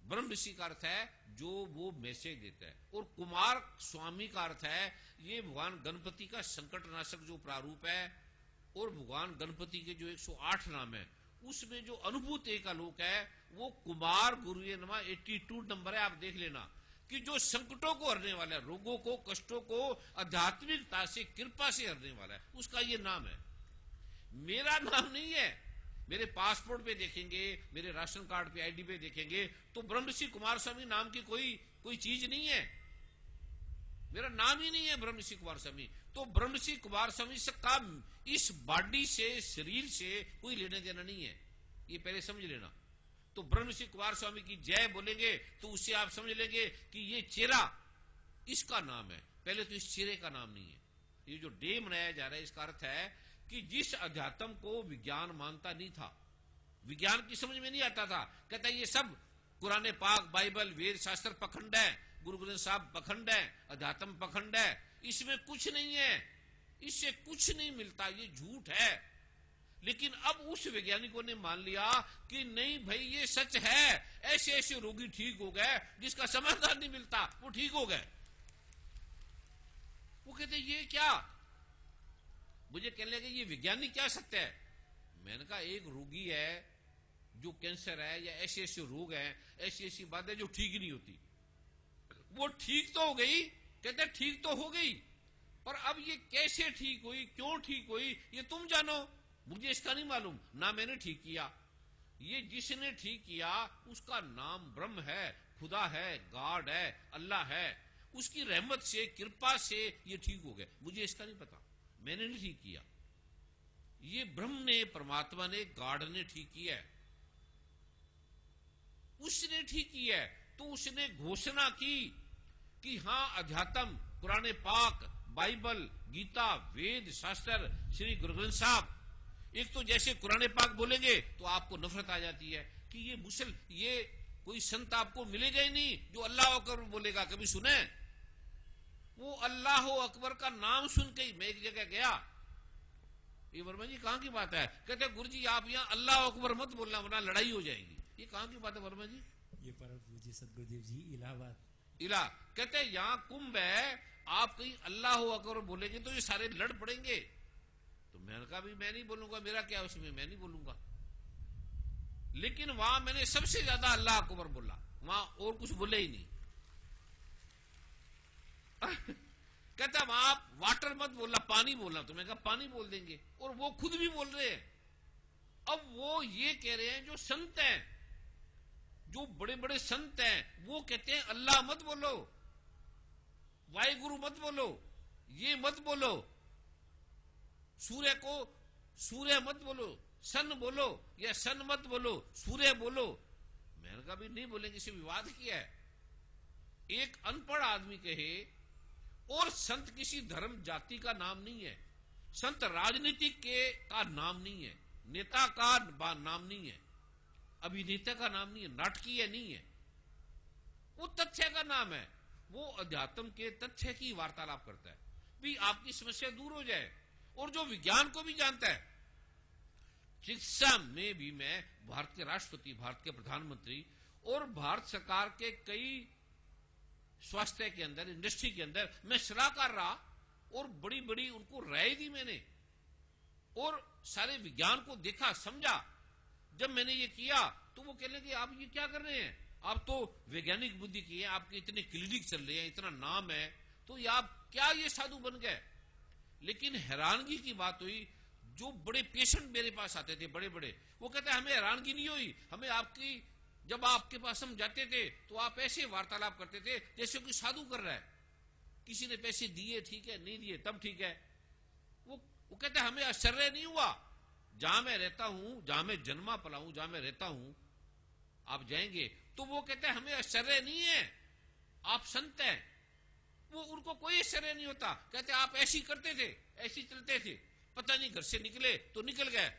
ब्रह्म ऋषि का अर्थ है जो वो मैसेज देता है, और कुमार स्वामी का अर्थ है ये भगवान गणपति का संकटनाशक जो प्रारूप है, और भगवान गणपति के जो 108 नाम है उसमें जो अनुभूत एक आलोक है वो कुमार गुरुए नमः 82 नंबर है। आप देख लेना कि जो संकटों को हरने वाला है, रोगों को, कष्टों को आध्यात्मिकता से, कृपा से हरने वाला है, उसका ये नाम है। मेरा नाम नहीं है। मेरे पासपोर्ट पे देखेंगे, मेरे राशन कार्ड पे, आईडी पे देखेंगे तो ब्रह्म ऋषि कुमार स्वामी नाम की कोई चीज नहीं है, मेरा नाम ही नहीं है ब्रह्म ऋषि कुमार स्वामी। तो ब्रह्म ऋषि कुमार स्वामी से का इस बॉडी से, शरीर से कोई लेने देना नहीं है, ये पहले समझ लेना। तो ब्रह्म ऋषि कुमार स्वामी की जय बोलेंगे तो उससे आप समझ लेंगे कि ये चेहरा इसका नाम है। पहले तो इस चेहरे का नाम नहीं है। ये जो डे मनाया जा रहा है इसका अर्थ है कि जिस अध्यात्म को विज्ञान मानता नहीं था, विज्ञान की समझ में नहीं आता था, कहता है ये सब कुरान पाक, बाइबल, वेद शास्त्र पखंड है, गुरु ग्रंथ साहब पखंड है, अध्यात्म पखंड है, इसमें कुछ नहीं है, इससे कुछ नहीं मिलता, ये झूठ है। लेकिन अब उस वैज्ञानिकों ने मान लिया कि नहीं भाई ये सच है, ऐसे ऐसे रोगी ठीक हो गए जिसका समाधान नहीं मिलता, वो ठीक हो गए। वो कहते ये क्या, मुझे कहने लगे ये वैज्ञानिक क्या सत्य है। मैंने कहा एक रोगी है जो कैंसर है या ऐसे ऐसे रोग हैं, ऐसी ऐसी बातें जो ठीक ही नहीं होती, वो ठीक तो हो गई, कहते ठीक तो हो गई, पर अब ये कैसे ठीक हुई, क्यों ठीक हुई, ये तुम जानो, मुझे इसका नहीं मालूम, ना मैंने ठीक किया। ये जिसने ठीक किया उसका नाम ब्रह्म है, खुदा है, गॉड है, अल्लाह है, उसकी रहमत से, कृपा से ये ठीक हो गए। मुझे इसका नहीं पता, मैंने नहीं ठीक किया, ये ब्रह्म ने, परमात्मा ने, गॉड ने ठीक किया है, उसने ठीक किया है। तो उसने घोषणा की कि हां अध्यात्म, कुरान पाक, बाइबल, गीता, वेद शास्त्र, श्री गुरु ग्रंथ साहब, एक तो जैसे कुरान पाक बोलेंगे तो आपको नफरत आ जाती है कि ये कोई संत आपको मिलेगा ही नहीं जो अल्लाह अकबर बोलेगा। कभी सुने? वो अल्लाह अकबर का नाम सुन के ही मैं एक जगह गया, ये वर्मा जी कहां की बात है, कहते गुरु जी आप यहाँ अल्लाह अकबर मत बोलना वरना लड़ाई हो जाएगी। ये कहां की बात है वर्मा जी? ये परम पूज्य सदगुरुदेव जी इलाहाबाद। कहते यहाँ कुंभ है, आप कहीं अल्लाह अकबर बोलेंगे तो ये सारे लड़ पड़ेंगे। तो मैंने कहा भी मैं नहीं बोलूंगा, मेरा क्या उसमें, मैं नहीं बोलूंगा। लेकिन वहां मैंने सबसे ज्यादा अल्लाह अकबर बोला, वहां और कुछ बोले ही नहीं। कहता वहां आप वाटर मत बोलना, पानी बोलना। तो मैं कहा पानी बोल देंगे, और वो खुद भी बोल रहे हैं। अब वो ये कह रहे हैं जो संत हैं, जो बड़े बड़े संत हैं, वो कहते हैं अल्लाह मत बोलो, वाहिगुरु मत बोलो, ये मत बोलो, सूर्य को सूर्य मत बोलो, सन बोलो, या सन मत बोलो, सूर्य बोलो। मैंने कहा भी नहीं बोलेंगे, इसे विवाद किया है। एक अनपढ़ आदमी कहे, और संत किसी धर्म जाति का नाम नहीं है, संत राजनीति का नाम नहीं है, नेता का नाम नहीं है, अभिनेता का नाम नहीं है, नाटकीय नहीं है, वो तथ्य का नाम है। वो अध्यात्म के तथ्य की वार्तालाप करता है भी आपकी समस्या दूर हो जाए, और जो विज्ञान को भी जानता है। चिकित्सा में भी मैं भारत के राष्ट्रपति, भारत के प्रधानमंत्री और भारत सरकार के कई स्वास्थ्य के अंदर, इंडस्ट्री के अंदर मैं सलाहकार रहा और बड़ी बड़ी उनको राय दी मैंने और सारे विज्ञान को देखा, समझा। जब मैंने ये किया तो वो कहने लगे आप ये क्या कर रहे हैं, आप तो वैज्ञानिक बुद्धि की है, आपके इतने क्लिनिक चल रहे हैं, इतना नाम है, तो ये आप क्या ये साधु बन गए। लेकिन हैरानगी की बात हुई, जो बड़े पेशेंट मेरे पास आते थे बड़े बड़े, वो कहते हैं हमें हैरानगी नहीं हुई, हमें आपकी, जब आपके पास हम जाते थे तो आप ऐसे वार्तालाप करते थे जैसे कोई साधु कर रहा है, किसी ने पैसे दिए ठीक है, नहीं दिए तब ठीक है। वो कहते हैं हमें आश्चर्य नहीं हुआ, जहां मैं रहता हूं, जहां मैं जन्मा पला हूं, जहां मैं रहता हूं, आप जाएंगे तो वो कहते हैं हमें आश्चर्य नहीं है, आप संत हैं। वो उनको कोई आश्चर्य नहीं होता, कहते आप ऐसी करते थे, ऐसी चलते थे, पता नहीं घर से निकले तो निकल गए,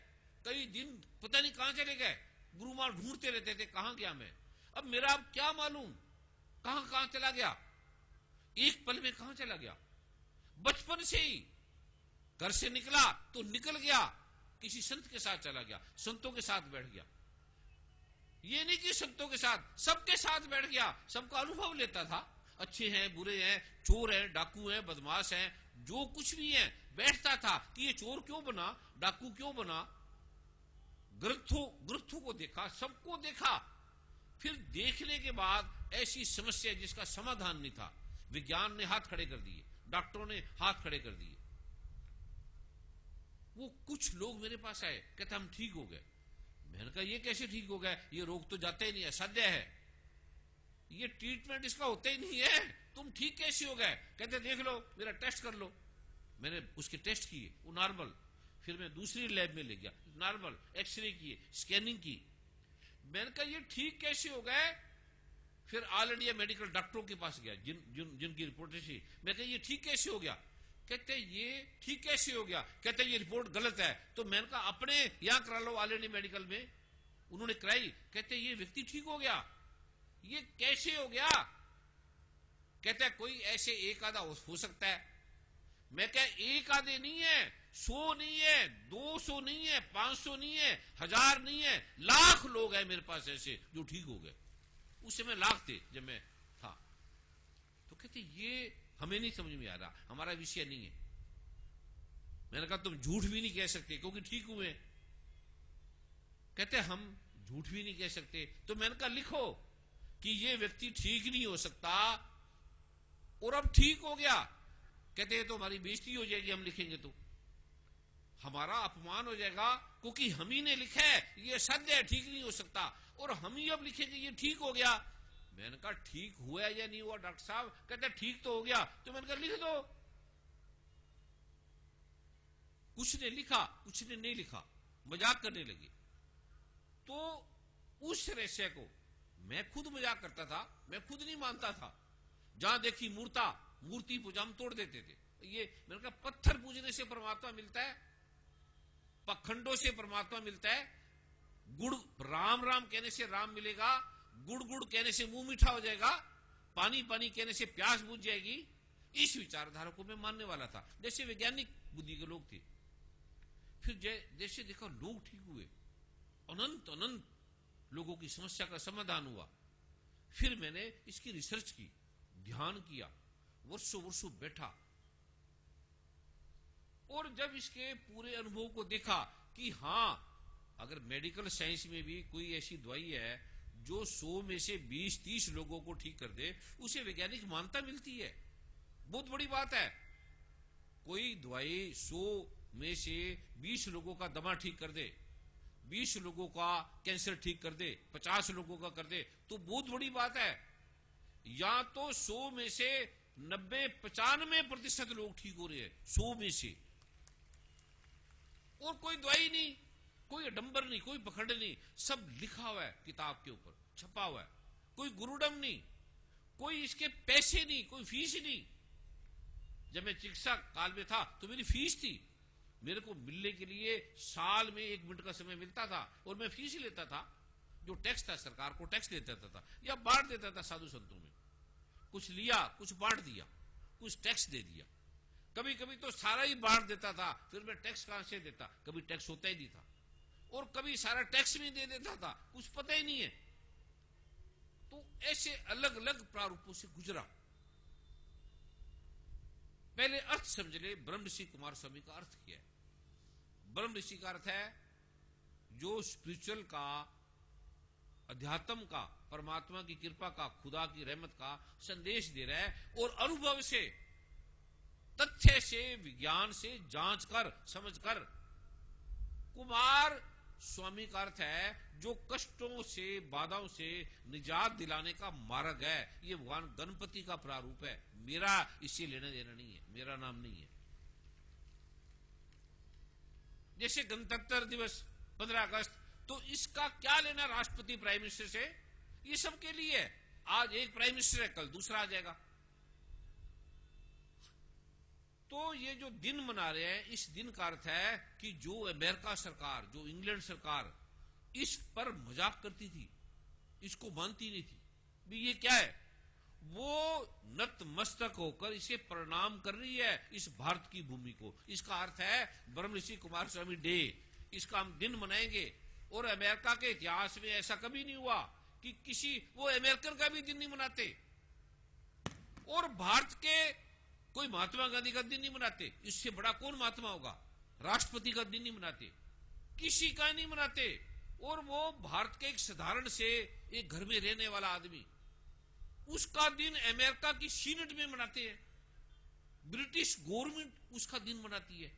कई दिन पता नहीं कहां चले गए, गुरु मां ढूंढते रहते थे कहां गया मैं। अब मेरा अब क्या मालूम कहां कहां चला गया, एक पल में कहां चला गया। बचपन से ही घर से निकला तो निकल गया, किसी संत के साथ चला गया, संतों के साथ बैठ गया। ये नहीं कि संतों के साथ, सबके साथ बैठ गया, सबका अनुभव लेता था, अच्छे हैं बुरे हैं, चोर हैं डाकू हैं बदमाश हैं, जो कुछ भी है बैठता था कि ये चोर क्यों बना, डाकू क्यों बना। ग्रंथों को देखा, सबको देखा। फिर देखने के बाद ऐसी समस्या जिसका समाधान नहीं था, विज्ञान ने हाथ खड़े कर दिए, डॉक्टरों ने हाथ खड़े कर दिए। वो कुछ लोग मेरे पास आए, कहते हम ठीक हो गए। मैंने कहा ये कैसे ठीक हो गए, ये रोग तो जाते ही नहीं, असाध्य है, ये ट्रीटमेंट इसका होता ही नहीं है, तुम ठीक कैसे हो गए। कहते देख लो मेरा टेस्ट कर लो। मैंने उसके टेस्ट किए, वो नॉर्मल। फिर मैं दूसरी लैब में ले गया, नॉर्मल, एक्सरे किए, स्कैनिंग की। मैंने कहा ये ठीक कैसे हो गए। फिर ऑल इंडिया मेडिकल डॉक्टरों के पास गया जिनकी रिपोर्ट थी। मैं कहा ये ठीक कैसे हो गया, कहते ये ठीक कैसे हो गया, कहते ये रिपोर्ट गलत है। तो मैंने कहा अपने यहां करा लो ऑल इंडिया मेडिकल में, उन्होंने कराई, कहते ये व्यक्ति ठीक हो गया। ये कैसे हो गया, कहते कोई ऐसे एक आधा हो सकता है। मैं क्या एक आधे नहीं है, 100 नहीं है, 200 नहीं है, 500 नहीं है, 1000 नहीं है, लाख लोग हैं मेरे पास ऐसे जो ठीक हो गए। उस समय लाख थे जब मैं था। तो कहते ये हमें नहीं समझ में आ रहा, हमारा विषय नहीं है। मैंने कहा तुम झूठ भी नहीं कह सकते क्योंकि ठीक हुए। कहते हम झूठ भी नहीं कह सकते। तो मैंने कहा लिखो कि ये व्यक्ति ठीक नहीं हो सकता और अब ठीक हो गया। कहते हैं तो हमारी बेइज्जती हो जाएगी, हम लिखेंगे तो हमारा अपमान हो जाएगा, क्योंकि हम ही ने लिखा है ये सत्य है, ठीक नहीं हो सकता, और हम ही अब लिखेंगे ये ठीक हो गया। मैंने कहा ठीक हुआ या नहीं हुआ डॉक्टर साहब, कहते ठीक तो हो गया। तो मैंने कहा लिख दो। कुछ ने लिखा, कुछ ने नहीं लिखा, मजाक करने लगे। तो उस रहस्य को मैं खुद मजाक करता था, मैं खुद नहीं मानता था। जहां देखी मूर्ति पूजा हम तोड़ देते थे। ये मैंने कहा पत्थर पूजने से परमात्मा मिलता है, पखंडों से परमात्मा मिलता है, गुड़ राम राम कहने से राम मिलेगा, गुड़ गुड़ कहने से मुंह मीठा हो जाएगा, पानी पानी कहने से प्यास बुझ जाएगी। इस विचारधारा को मैं मानने वाला था, जैसे वैज्ञानिक बुद्धि के लोग थे। फिर जैसे देखा लोग ठीक हुए, अनंत अनंत लोगों की समस्या का समाधान हुआ। फिर मैंने इसकी रिसर्च की, ध्यान किया, वर्षों वर्षों बैठा, और जब इसके पूरे अनुभव को देखा कि हां अगर मेडिकल साइंस में भी कोई ऐसी दवाई है जो 100 में से 20-30 लोगों को ठीक कर दे, उसे वैज्ञानिक मान्यता मिलती है, बहुत बड़ी बात है। कोई दवाई 100 में से 20 लोगों का दमा ठीक कर दे, 20 लोगों का कैंसर ठीक कर दे, 50 लोगों का कर दे, तो बहुत बड़ी बात है। या तो 100 में से 90-95% लोग ठीक हो रहे हैं, 100 में से, और कोई दवाई नहीं, कोई अडंबर नहीं, कोई पखंड नहीं, सब लिखा हुआ है किताब के ऊपर, छपा हुआ है, कोई गुरुडम नहीं, कोई इसके पैसे नहीं, कोई फीस नहीं। जब मैं चिकित्सा काल में था तो मेरी फीस थी, मेरे को मिलने के लिए साल में 1 मिनट का समय मिलता था, और मैं फीस ही लेता था, जो टैक्स था सरकार को टैक्स देता था, या बांट देता था साधु संतों में, कुछ लिया कुछ बांट दिया, कुछ टैक्स दे दिया। कभी कभी तो सारा ही बांट देता था, फिर मैं टैक्स कहां से देता, कभी टैक्स होता ही नहीं था, और कभी सारा टैक्स भी दे देता था, कुछ पता ही नहीं है। ऐसे अलग अलग प्रारूपों से गुजरा। पहले अर्थ समझ ले, ब्रह्म ऋषि कुमार स्वामी का अर्थ क्या है। ब्रह्म ऋषि का अर्थ है जो स्पिरिचुअल का, अध्यात्म का, परमात्मा की कृपा का, खुदा की रहमत का संदेश दे रहा है, और अनुभव से, तथ्य से, विज्ञान से जांच कर, समझ कर। कुमार स्वामी का अर्थ है जो कष्टों से, बाधाओं से निजात दिलाने का मार्ग है। ये भगवान गणपति का प्रारूप है। मेरा इससे लेना देना नहीं है, मेरा नाम नहीं है। जैसे गणतंत्र दिवस 15 अगस्त, तो इसका क्या लेना राष्ट्रपति प्राइम मिनिस्टर से? ये सबके लिए है। आज एक प्राइम मिनिस्टर है, कल दूसरा आ जाएगा। तो ये जो दिन मना रहे हैं, इस दिन का अर्थ है कि जो अमेरिका सरकार, जो इंग्लैंड सरकार इस पर मजाक करती थी, इसको मानती नहीं थी, भी ये क्या है, वो नतमस्तक होकर इसे प्रणाम कर रही है, इस भारत की भूमि को। इसका अर्थ है ब्रह्म ऋषि कुमार स्वामी डे। इसका हम दिन मनाएंगे। और अमेरिका के इतिहास में ऐसा कभी नहीं हुआ कि किसी, वो अमेरिकन का भी दिन नहीं मनाते, और भारत के कोई महात्मा गांधी का दिन नहीं मनाते। इससे बड़ा कौन महात्मा होगा? राष्ट्रपति का दिन नहीं मनाते, किसी का नहीं मनाते। और वो भारत के एक साधारण से एक घर में रहने वाला आदमी, उसका दिन अमेरिका की सीनेट में मनाते हैं। ब्रिटिश गवर्नमेंट उसका दिन मनाती है।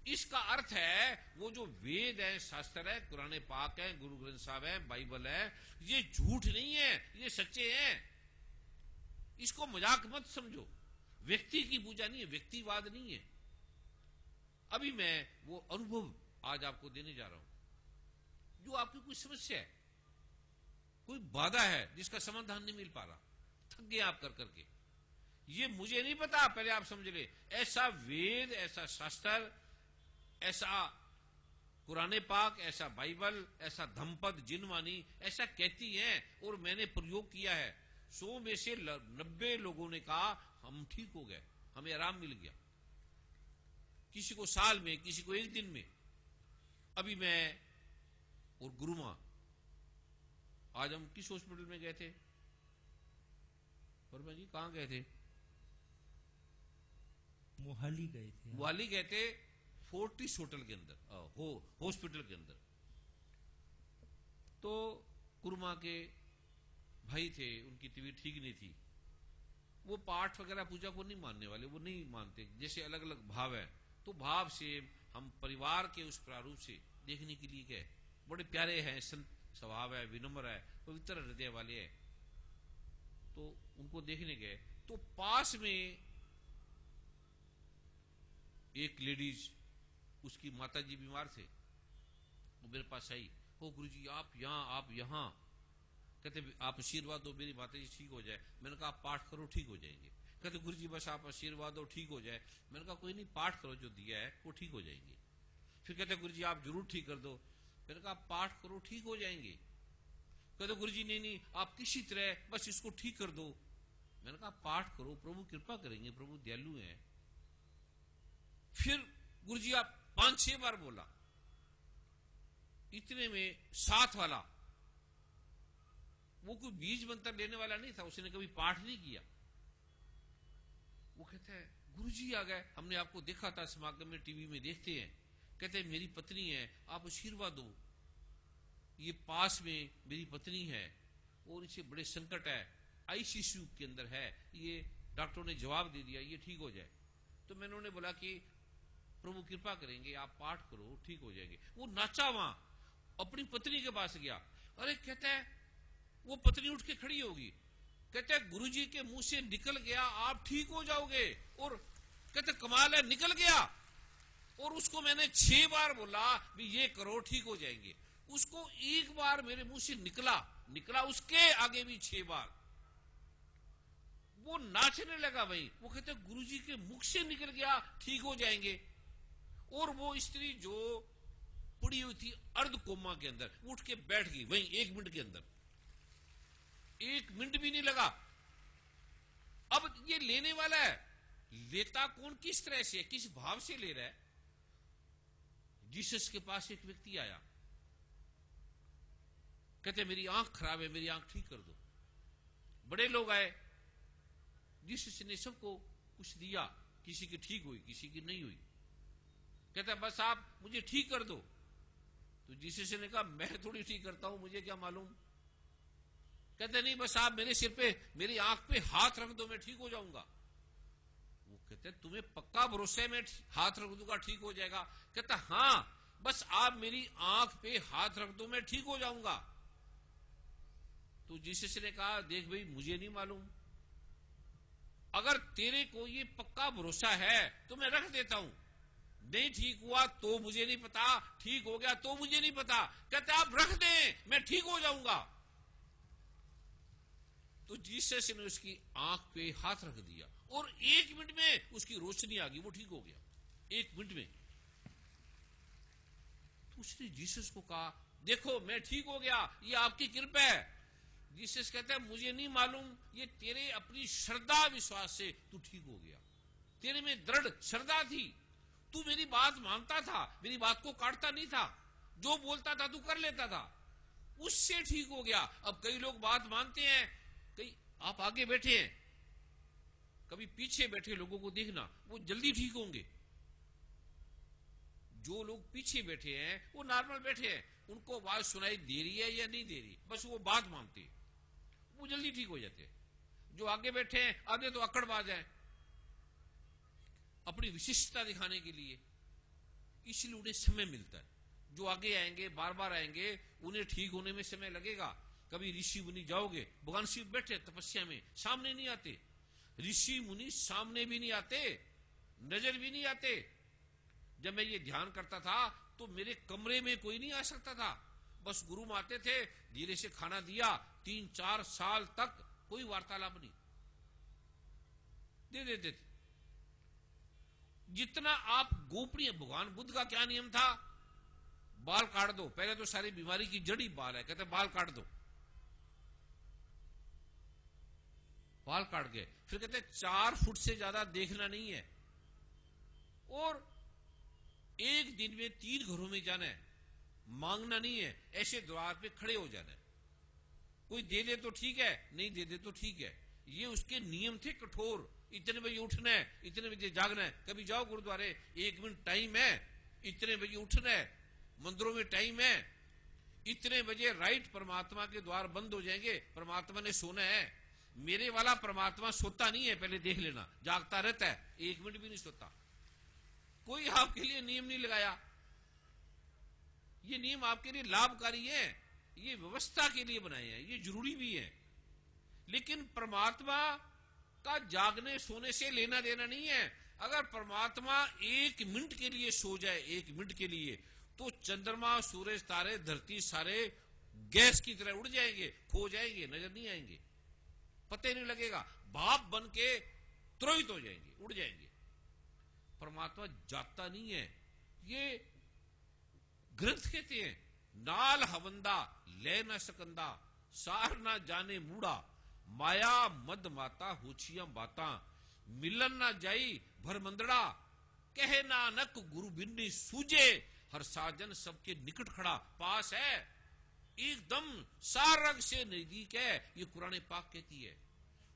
इसका अर्थ है वो जो वेद है, शास्त्र है, कुरान पाक है, गुरु ग्रंथ साहब है, बाइबल है, ये झूठ नहीं है, ये सच्चे हैं। इसको मजाक मत समझो। व्यक्ति की पूजा नहीं है, व्यक्तिवाद नहीं है। अभी मैं वो अनुभव आज आपको देने जा रहा हूं। जो आपकी कोई समस्या है, कोई बाधा है जिसका समाधान नहीं मिल पा रहा, थक गए आप कर करके, ये मुझे नहीं पता, पहले आप समझ ले। ऐसा वेद, ऐसा शास्त्र, ऐसा कुरान पाक, ऐसा बाइबल, ऐसा धम्पद जिनवानी ऐसा कहती है, और मैंने प्रयोग किया है। 100 में से 90 लोगों ने कहा हम ठीक हो गए, हमें आराम मिल गया। किसी को साल में, किसी को एक दिन में। अभी मैं और गुरु मां, आज हम किस हॉस्पिटल में गए थे? वर्मा जी कहां गए थे? मोहाली गए थे। मोहाली गए थे, फोर्टिस होटल के अंदर, हॉस्पिटल के अंदर। तो गुरुमा के भाई थे, उनकी तबीयत ठीक नहीं थी। वो पाठ वगैरह पूजा को नहीं मानने वाले, वो नहीं मानते। जैसे अलग अलग भाव है, तो भाव से हम परिवार के उस प्रारूप से देखने के लिए गए। बड़े प्यारे हैं, संत स्वभाव है, विनम्र है, पवित्र हृदय वाले है। तो उनको देखने गए, तो पास में एक लेडीज, उसकी माताजी बीमार थे, वो मेरे पास आई। ओ गुरुजी आप यहाँ, कहते आप आशीर्वाद दो मेरी माताजी ठीक हो जाए। मैंने कहा आप पाठ करो, ठीक हो जाएंगे। कहते गुरुजी बस आप आशीर्वाद दो ठीक हो जाए। मैंने कहा कोई नहीं, पाठ करो, जो दिया है वो ठीक हो जाएंगे। फिर कहते गुरुजी आप जरूर ठीक कर दो। मैंने कहा पाठ करो, ठीक हो जाएंगे। कहते गुरुजी नहीं, आप किसी तरह बस इसको ठीक कर दो। मैंने कहा पाठ करो, प्रभु कृपा करेंगे, प्रभु दयालु हैं। फिर गुरुजी आप 5-6 बार बोला। इतने में साथ वाला, वो कोई बीज मंत्र लेने वाला नहीं था, उसने कभी पाठ नहीं किया। वो कहता है गुरुजी आ गए, हमने आपको देखा था समागम में, टीवी में देखते हैं। कहते हैं मेरी पत्नी है, आप आशीर्वाद दो। ये पास में मेरी पत्नी है और इसे बड़े संकट है, आईसीयू के अंदर है, ये डॉक्टरों ने जवाब दे दिया ये ठीक हो जाए। तो मैंने उन्हें बोला कि प्रभु कृपा करेंगे, आप पाठ करो, ठीक हो जाएंगे। वो नाचा वहां, अपनी पत्नी के पास गया। अरे कहता है वो पत्नी उठ के खड़ी होगी, कहते हैं गुरुजी के मुंह से निकल गया आप ठीक हो जाओगे। और कहते कमाल है, निकल गया। और उसको मैंने 6 बार बोला भी ये करो ठीक हो जाएंगे। उसको एक बार मेरे मुंह से निकला, उसके आगे भी 6 बार। वो नाचने लगा भाई। वो कहते गुरुजी के मुख से निकल गया ठीक हो जाएंगे। और वो स्त्री जो पड़ी हुई थी अर्ध कोमा के अंदर, उठ के बैठ गई वहीं 1 मिनट के अंदर, 1 मिनट भी नहीं लगा। अब ये लेने वाला है, लेता कौन, किस तरह से, किस भाव से ले रहा है? जीसस के पास एक व्यक्ति आया, कहते मेरी आंख खराब है, मेरी आंख ठीक कर दो। बड़े लोग आए, जीसस ने सबको कुछ दिया, किसी की ठीक हुई, किसी की नहीं हुई। कहता बस आप मुझे ठीक कर दो। तो जीसस ने कहा मैं थोड़ी ठीक करता हूं, मुझे क्या मालूम। कहते नहीं, बस आप मेरे सिर पे, मेरी आंख पे हाथ रख दो, मैं ठीक हो जाऊंगा। वो कहते तुम्हें पक्का भरोसा है मैं हाथ रख दूंगा ठीक हो जाएगा। कहता हाँ, बस आप मेरी आंख पे हाथ रख दो, मैं ठीक हो जाऊंगा। तो जीसस ने कहा देख भाई, मुझे नहीं मालूम, अगर तेरे को ये पक्का भरोसा है तो मैं रख देता हूं। नहीं ठीक हुआ तो मुझे नहीं पता, ठीक हो गया तो मुझे नहीं पता। कहते आप रख दें, मैं ठीक हो जाऊंगा। तो जीसस ने उसकी आंख पे हाथ रख दिया और 1 मिनट में उसकी रोशनी आ गई, वो ठीक हो गया 1 मिनट में। तो उसने जीसस को कहा देखो मैं ठीक हो गया, ये आपकी कृपा है। जीसस कहता है मुझे नहीं मालूम, ये तेरे अपनी श्रद्धा विश्वास से तू ठीक हो गया। तेरे में दृढ़ श्रद्धा थी, तू मेरी बात मानता था, मेरी बात को काटता नहीं था, जो बोलता था तू कर लेता था, उससे ठीक हो गया। अब कई लोग बात मानते हैं, कई आप आगे बैठे हैं, कभी पीछे बैठे लोगों को देखना, वो जल्दी ठीक होंगे। जो लोग पीछे बैठे हैं वो नॉर्मल बैठे हैं, उनको आवाज सुनाई दे रही है या नहीं दे रही, बस वो बात मानते हैं, वो जल्दी ठीक हो जाते हैं। जो आगे बैठे हैं आधे तो अकड़बाज हैं अपनी विशिष्टता दिखाने के लिए, इसलिए उन्हें समय मिलता है। जो आगे आएंगे, बार बार आएंगे, उन्हें ठीक होने में समय लगेगा। कभी ऋषि मुनि जाओगे, भगवान शिव बैठे तपस्या में, सामने नहीं आते। ऋषि मुनि सामने भी नहीं आते, नजर भी नहीं आते। जब मैं ये ध्यान करता था तो मेरे कमरे में कोई नहीं आ सकता था, बस गुरु आते थे, धीरे से खाना दिया, 3-4 साल तक कोई वार्तालाप नहीं दे देते थे। जितना आप गोपनीय, भगवान बुद्ध का क्या नियम था, बाल काट दो। पहले तो सारी बीमारी की जड़ी बाल है, कहते बाल काट दो, बाल काट गए। फिर कहते 4 फुट से ज्यादा देखना नहीं है, और 1 दिन में 3 घरों में जाना है, मांगना नहीं है, ऐसे द्वार पे खड़े हो जाना है। कोई दे दे तो ठीक है, नहीं दे दे तो ठीक है। ये उसके नियम थे कठोर। इतने बजे उठना है, इतने बजे जागना है। कभी जाओ गुरुद्वारे, 1 मिनट टाइम है, इतने बजे उठना है। मंदिरों में टाइम है, इतने बजे राइट परमात्मा के द्वार बंद हो जाएंगे, परमात्मा ने सोना है। मेरे वाला परमात्मा सोता नहीं है, पहले देख लेना, जागता रहता है, 1 मिनट भी नहीं सोता। कोई आपके लिए नियम नहीं लगाया, ये नियम आपके लिए लाभकारी है, ये व्यवस्था के लिए बनाए हैं, ये जरूरी भी है। लेकिन परमात्मा का जागने सोने से लेना देना नहीं है। अगर परमात्मा 1 मिनट के लिए सो जाए, 1 मिनट के लिए, तो चंद्रमा, सूरज, तारे, धरती सारे गैस की तरह उड़ जाएंगे, खो जाएंगे, नजर नहीं आएंगे, पता ही नहीं लगेगा, भाप बन के त्रोहित हो जाएंगे, उड़ जाएंगे। परमात्मा जागता नहीं है। ये ग्रंथ कहते हैं, नाल हवंदा ले न सकंदा, सार ना जाने मूड़ा, माया मद माता होछिया बाता, मिलन ना जाई भरमंदड़ा, कहे नानक गुरु बिन्नी सूझे, हर साजन सबके निकट खड़ा। पास है, एकदम सारंग से नजदीक है, ये कुरान पाक कहती है।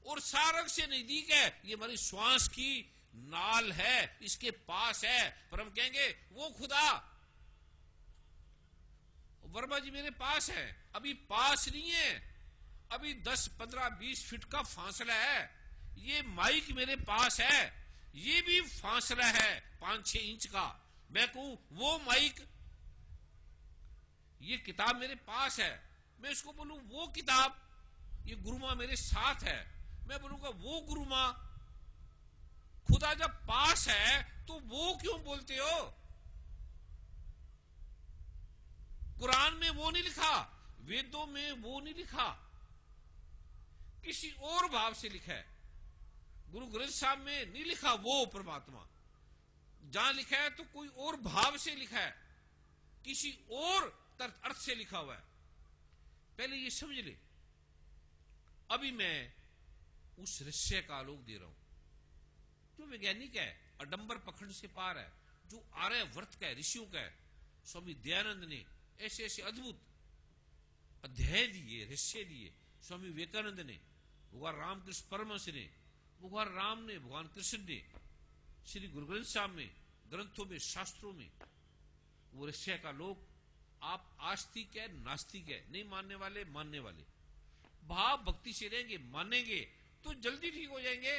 और सारंग से नजदीक है, ये हमारी श्वास की नाल है, इसके पास है। पर हम कहेंगे वो खुदा वर्मा जी मेरे पास है, अभी पास नहीं है, अभी 10, 15, 20 फीट का फासला है। ये माइक मेरे पास है, ये भी फासला है 5-6 इंच का। मैं कहूं वो माइक, ये किताब मेरे पास है, मैं इसको बोलूं वो किताब, ये गुरुमा मेरे साथ है, मैं बोलूंगा वो गुरुमा। खुदा जब पास है तो वो क्यों बोलते हो? कुरान में वो नहीं लिखा, वेदों में वो नहीं लिखा, किसी और भाव से लिखा है। गुरु ग्रंथ साहब में नहीं लिखा वो परमात्मा, जहां लिखा है तो कोई और भाव से लिखा है, किसी और अर्थ से लिखा हुआ है। पहले ये समझ ले। अभी मैं उस रहस्य का आलोक दे रहा हूं जो वैज्ञानिक है, अडंबर पखंड से पार है, जो आर्यवर्त का है, ऋषियों का है। स्वामी दयानंद ने ऐसे ऐसे अद्भुत अध्याय दिए, रहस्य दिए स्वामी विवेकानंद ने, भगवान रामकृष्ण परमहंस ने, भगवान राम ने, भगवान कृष्ण ने, श्री गुरु ग्रंथ साहब में, ग्रंथों में, शास्त्रों में, वो रहस्य का लोग आप आस्तिक है नास्तिक है, नहीं मानने वाले मानने वाले, भाव भक्ति से रहेंगे, मानेंगे तो जल्दी ठीक हो जाएंगे।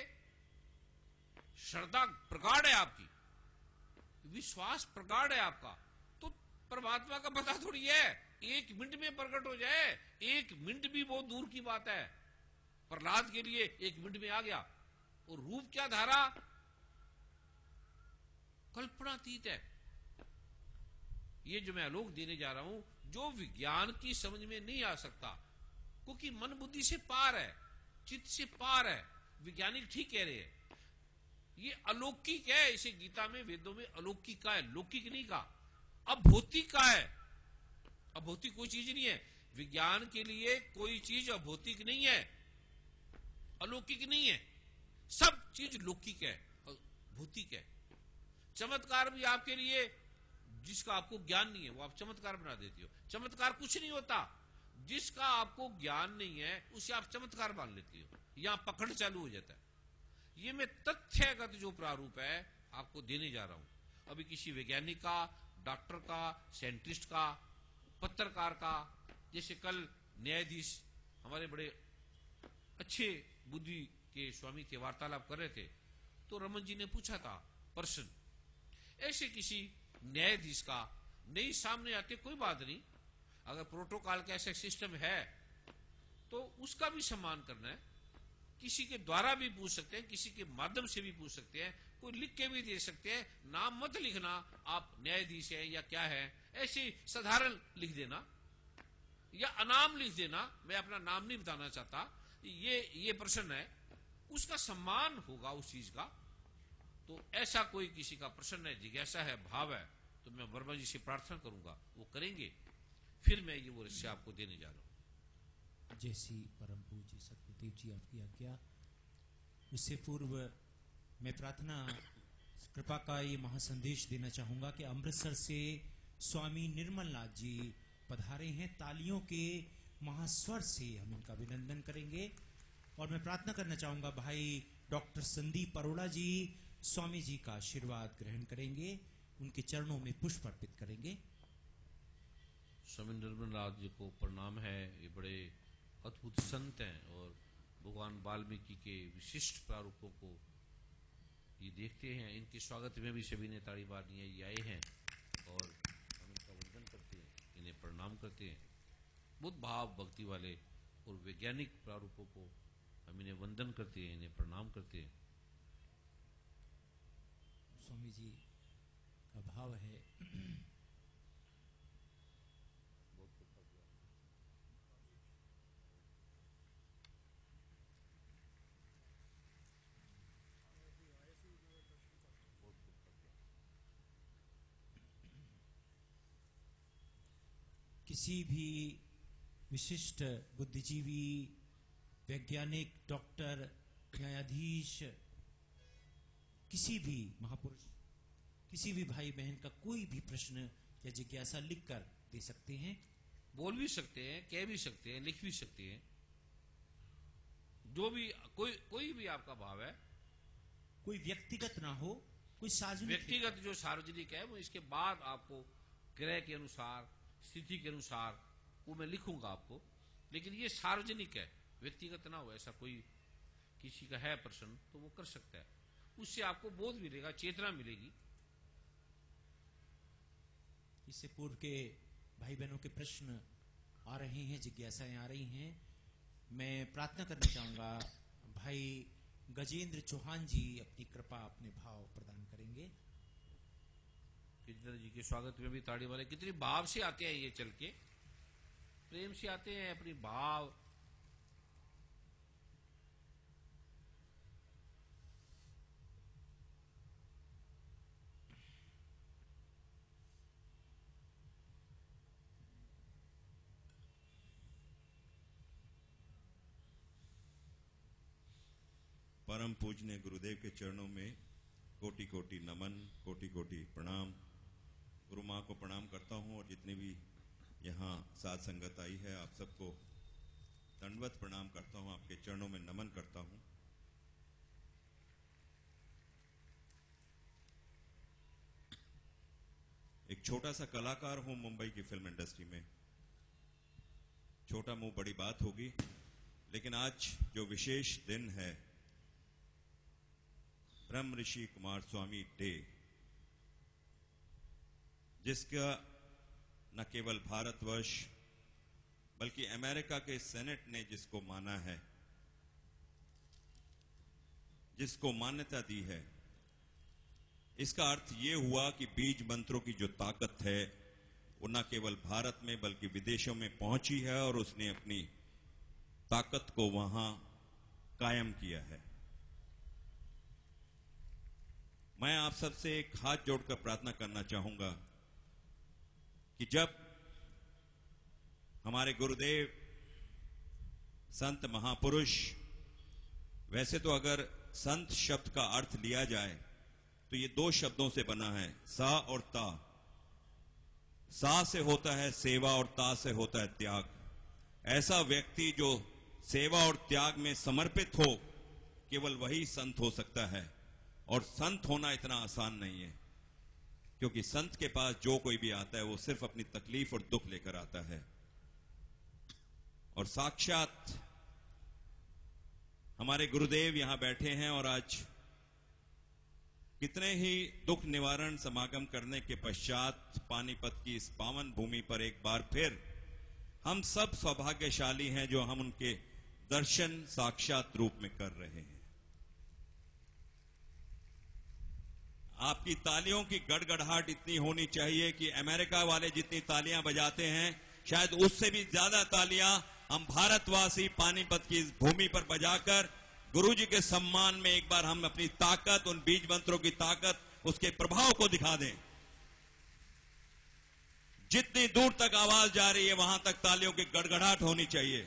श्रद्धा प्रगाढ़ है आपकी, विश्वास प्रगाढ़ है आपका, तो परमात्मा का पता थोड़ी है 1 मिनट में प्रकट हो जाए। 1 मिनट भी बहुत दूर की बात है। प्रहलाद के लिए 1 मिनट में आ गया, और रूप क्या धारा, कल्पनातीत है। ये जो मैं आलोक देने जा रहा हूं, जो विज्ञान की समझ में नहीं आ सकता, क्योंकि मन बुद्धि से पार है, चित्त से पार है। वैज्ञानिक ठीक कह रहे हैं, ये अलौकिक है। इसे गीता में, वेदों में अलौकिक का है, लौकिक नहीं का, अभौतिक का है। अभौतिक कोई चीज नहीं है, विज्ञान के लिए कोई चीज अभौतिक नहीं है, अलौकिक नहीं है, सब चीज लौकिक है, भौतिक है। चमत्कार भी आपके लिए, जिसका आपको ज्ञान नहीं है वो आप चमत्कार बना देती हो। चमत्कार कुछ नहीं होता, जिसका आपको ज्ञान नहीं है उसे आप चमत्कार मान लेती हो, यहां पकड़ चालू हो जाता है। ये मैं तथ्यगत जो प्रारूप है आपको देने जा रहा हूं। अभी किसी वैज्ञानिक का, डॉक्टर का, साइंटिस्ट का, पत्रकार का, जैसे कल न्यायाधीश हमारे बड़े अच्छे बुद्धि के स्वामी थे, वार्तालाप कर रहे थे, तो रमन जी ने पूछा था प्रश्न, ऐसे किसी न्यायाधीश का नहीं सामने आते कोई बात नहीं, अगर प्रोटोकॉल का ऐसा सिस्टम है तो उसका भी सम्मान करना है। किसी के द्वारा भी पूछ सकते हैं, किसी के माध्यम से भी पूछ सकते हैं, कोई लिख के भी दे सकते हैं। नाम मत लिखना आप न्यायाधीश है या क्या है, ऐसे साधारण लिख देना या अनाम लिख देना, मैं अपना नाम नहीं बताना चाहता। ये प्रश्न है, उसका सम्मान होगा उस चीज का। तो ऐसा कोई किसी का प्रश्न है, जिज्ञासा है, भाव है, तो मैं वर्मा जी से प्रार्थना करूंगा, वो करेंगे, फिर मैं ये वो रहस्य आपको देने जा रहा हूं। जैसी परम पूज्य सतगुरुदेव जी आपकी आज्ञा। उससे पूर्व मैं प्रार्थना कृपा का ये महासंदेश देना चाहूंगा कि अमृतसर से स्वामी निर्मल नाथ जी पधारे हैं। तालियों के महास्वर से हम इनका अभिनंदन करेंगे। और मैं प्रार्थना करना चाहूंगा भाई डॉक्टर संदीप अरोड़ा जी स्वामी जी का आशीर्वाद ग्रहण करेंगे, उनके चरणों में पुष्प अर्पित करेंगे। स्वामी निर्मल नाथ जी को प्रणाम है। ये बड़े अद्भुत संत हैं और भगवान वाल्मीकि के विशिष्ट प्रारूपों को ये देखते हैं। इनके स्वागत में भी सभी ने ताड़ी मारनी है, ये आए हैं और हम इनका वंदन करते हैं, इन्हें प्रणाम करते हैं। बहुत भाव भक्ति वाले और वैज्ञानिक प्रारूपों को हम इन्हें वंदन करते हैं, इन्हें प्रणाम करते हैं। स्वामी जी का भाव है किसी भी विशिष्ट बुद्धिजीवी, वैज्ञानिक, डॉक्टर, न्यायाधीश, किसी भी महापुरुष, किसी भी भाई बहन का कोई भी प्रश्न या जिज्ञासा लिखकर दे सकते हैं। बोल भी सकते हैं, कह भी सकते हैं, लिख भी सकते हैं, जो भी कोई भी आपका भाव है। कोई व्यक्तिगत ना हो, कोई सार्वजनिक। व्यक्तिगत जो सार्वजनिक है वो इसके बाद आपको ग्रह के अनुसार, स्थिति के अनुसार वो मैं लिखूंगा आपको, लेकिन ये सार्वजनिक है, व्यक्तिगत ना हो। ऐसा कोई किसी का है प्रश्न तो वो कर सकता है, उससे आपको बोध मिलेगा, चेतना मिलेगी। इससे पूर्व के भाई बहनों के प्रश्न आ रहे हैं, जिज्ञासाएं आ रही हैं। मैं प्रार्थना करना चाहूंगा भाई गजेंद्र चौहान जी अपनी कृपा, अपने भाव प्रदान करेंगे। गजेंद्र जी के स्वागत में भी ताड़ी वाले कितने भाव से आते हैं, ये चल के प्रेम से आते हैं, अपनी भाव। परम पूजनीय गुरुदेव के चरणों में कोटि कोटि नमन, कोटि कोटि प्रणाम। गुरु माँ को प्रणाम करता हूँ और जितने भी यहाँ साथ संगत आई है, आप सबको दंडवत प्रणाम करता हूँ, आपके चरणों में नमन करता हूँ। एक छोटा सा कलाकार हूं मुंबई की फिल्म इंडस्ट्री में। छोटा मुंह बड़ी बात होगी, लेकिन आज जो विशेष दिन है, ब्रह्म ऋषि कुमार स्वामी डे, जिसका न केवल भारतवर्ष बल्कि अमेरिका के सेनेट ने जिसको माना है, जिसको मान्यता दी है, इसका अर्थ यह हुआ कि बीज मंत्रों की जो ताकत है वो न केवल भारत में बल्कि विदेशों में पहुंची है और उसने अपनी ताकत को वहां कायम किया है। मैं आप सबसे एक हाथ जोड़कर प्रार्थना करना चाहूंगा कि जब हमारे गुरुदेव संत महापुरुष, वैसे तो अगर संत शब्द का अर्थ लिया जाए तो ये दो शब्दों से बना है, सा और ता। सा से होता है सेवा और ता से होता है त्याग। ऐसा व्यक्ति जो सेवा और त्याग में समर्पित हो, केवल वही संत हो सकता है। और संत होना इतना आसान नहीं है, क्योंकि संत के पास जो कोई भी आता है वो सिर्फ अपनी तकलीफ और दुख लेकर आता है। और साक्षात हमारे गुरुदेव यहां बैठे हैं और आज कितने ही दुख निवारण समागम करने के पश्चात पानीपत की इस पावन भूमि पर एक बार फिर हम सब सौभाग्यशाली हैं जो हम उनके दर्शन साक्षात रूप में कर रहे हैं। आपकी तालियों की गड़गड़ाहट इतनी होनी चाहिए कि अमेरिका वाले जितनी तालियां बजाते हैं, शायद उससे भी ज्यादा तालियां हम भारतवासी पानीपत की इस भूमि पर बजाकर गुरुजी के सम्मान में एक बार हम अपनी ताकत, उन बीज मंत्रों की ताकत, उसके प्रभाव को दिखा दें। जितनी दूर तक आवाज जा रही है वहां तक तालियों की गड़गड़ाहट होनी चाहिए।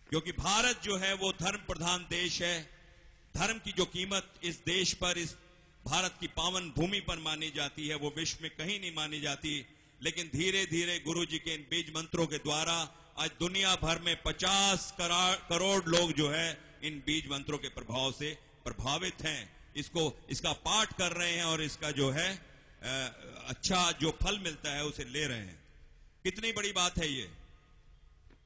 क्योंकि भारत जो है वो धर्म प्रधान देश है। धर्म की जो कीमत इस देश पर, इस भारत की पावन भूमि पर मानी जाती है, वो विश्व में कहीं नहीं मानी जाती। लेकिन धीरे धीरे गुरुजी के इन बीज मंत्रों के द्वारा आज दुनिया भर में 50 करोड़ लोग जो है इन बीज मंत्रों के प्रभाव से प्रभावित हैं। इसका पाठ कर रहे हैं और इसका जो है अच्छा जो फल मिलता है उसे ले रहे हैं। कितनी बड़ी बात है ये।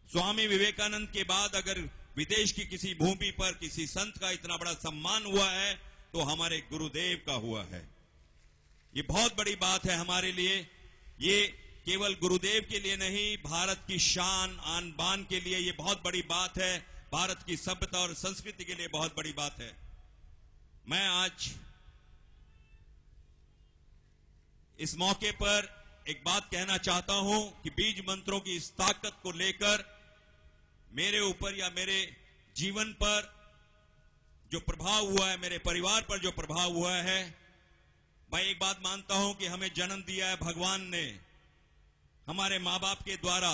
स्वामी विवेकानंद के बाद अगर विदेश की किसी भूमि पर किसी संत का इतना बड़ा सम्मान हुआ है तो हमारे गुरुदेव का हुआ है। ये बहुत बड़ी बात है हमारे लिए। ये केवल गुरुदेव के लिए नहीं, भारत की शान आन बान के लिए ये बहुत बड़ी बात है। भारत की सभ्यता और संस्कृति के लिए बहुत बड़ी बात है। मैं आज इस मौके पर एक बात कहना चाहता हूं कि बीज मंत्रों की इस ताकत को लेकर मेरे ऊपर या मेरे जीवन पर जो प्रभाव हुआ है, मेरे परिवार पर जो प्रभाव हुआ है, मैं एक बात मानता हूं कि हमें जन्म दिया है भगवान ने। हमारे मां बाप के द्वारा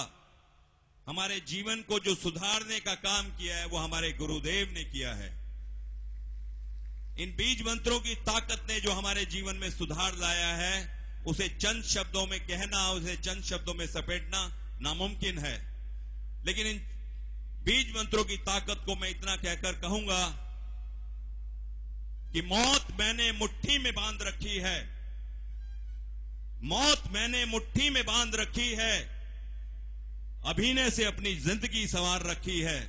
हमारे जीवन को जो सुधारने का काम किया है वो हमारे गुरुदेव ने किया है। इन बीज मंत्रों की ताकत ने जो हमारे जीवन में सुधार लाया है, उसे चंद शब्दों में कहना, उसे चंद शब्दों में सपेटना नामुमकिन है। लेकिन इन बीज मंत्रों की ताकत को मैं इतना कहकर कहूंगा कि मौत मैंने मुट्ठी में बांध रखी है। मौत मैंने मुट्ठी में बांध रखी है, अभिनय से अपनी जिंदगी संवार रखी है।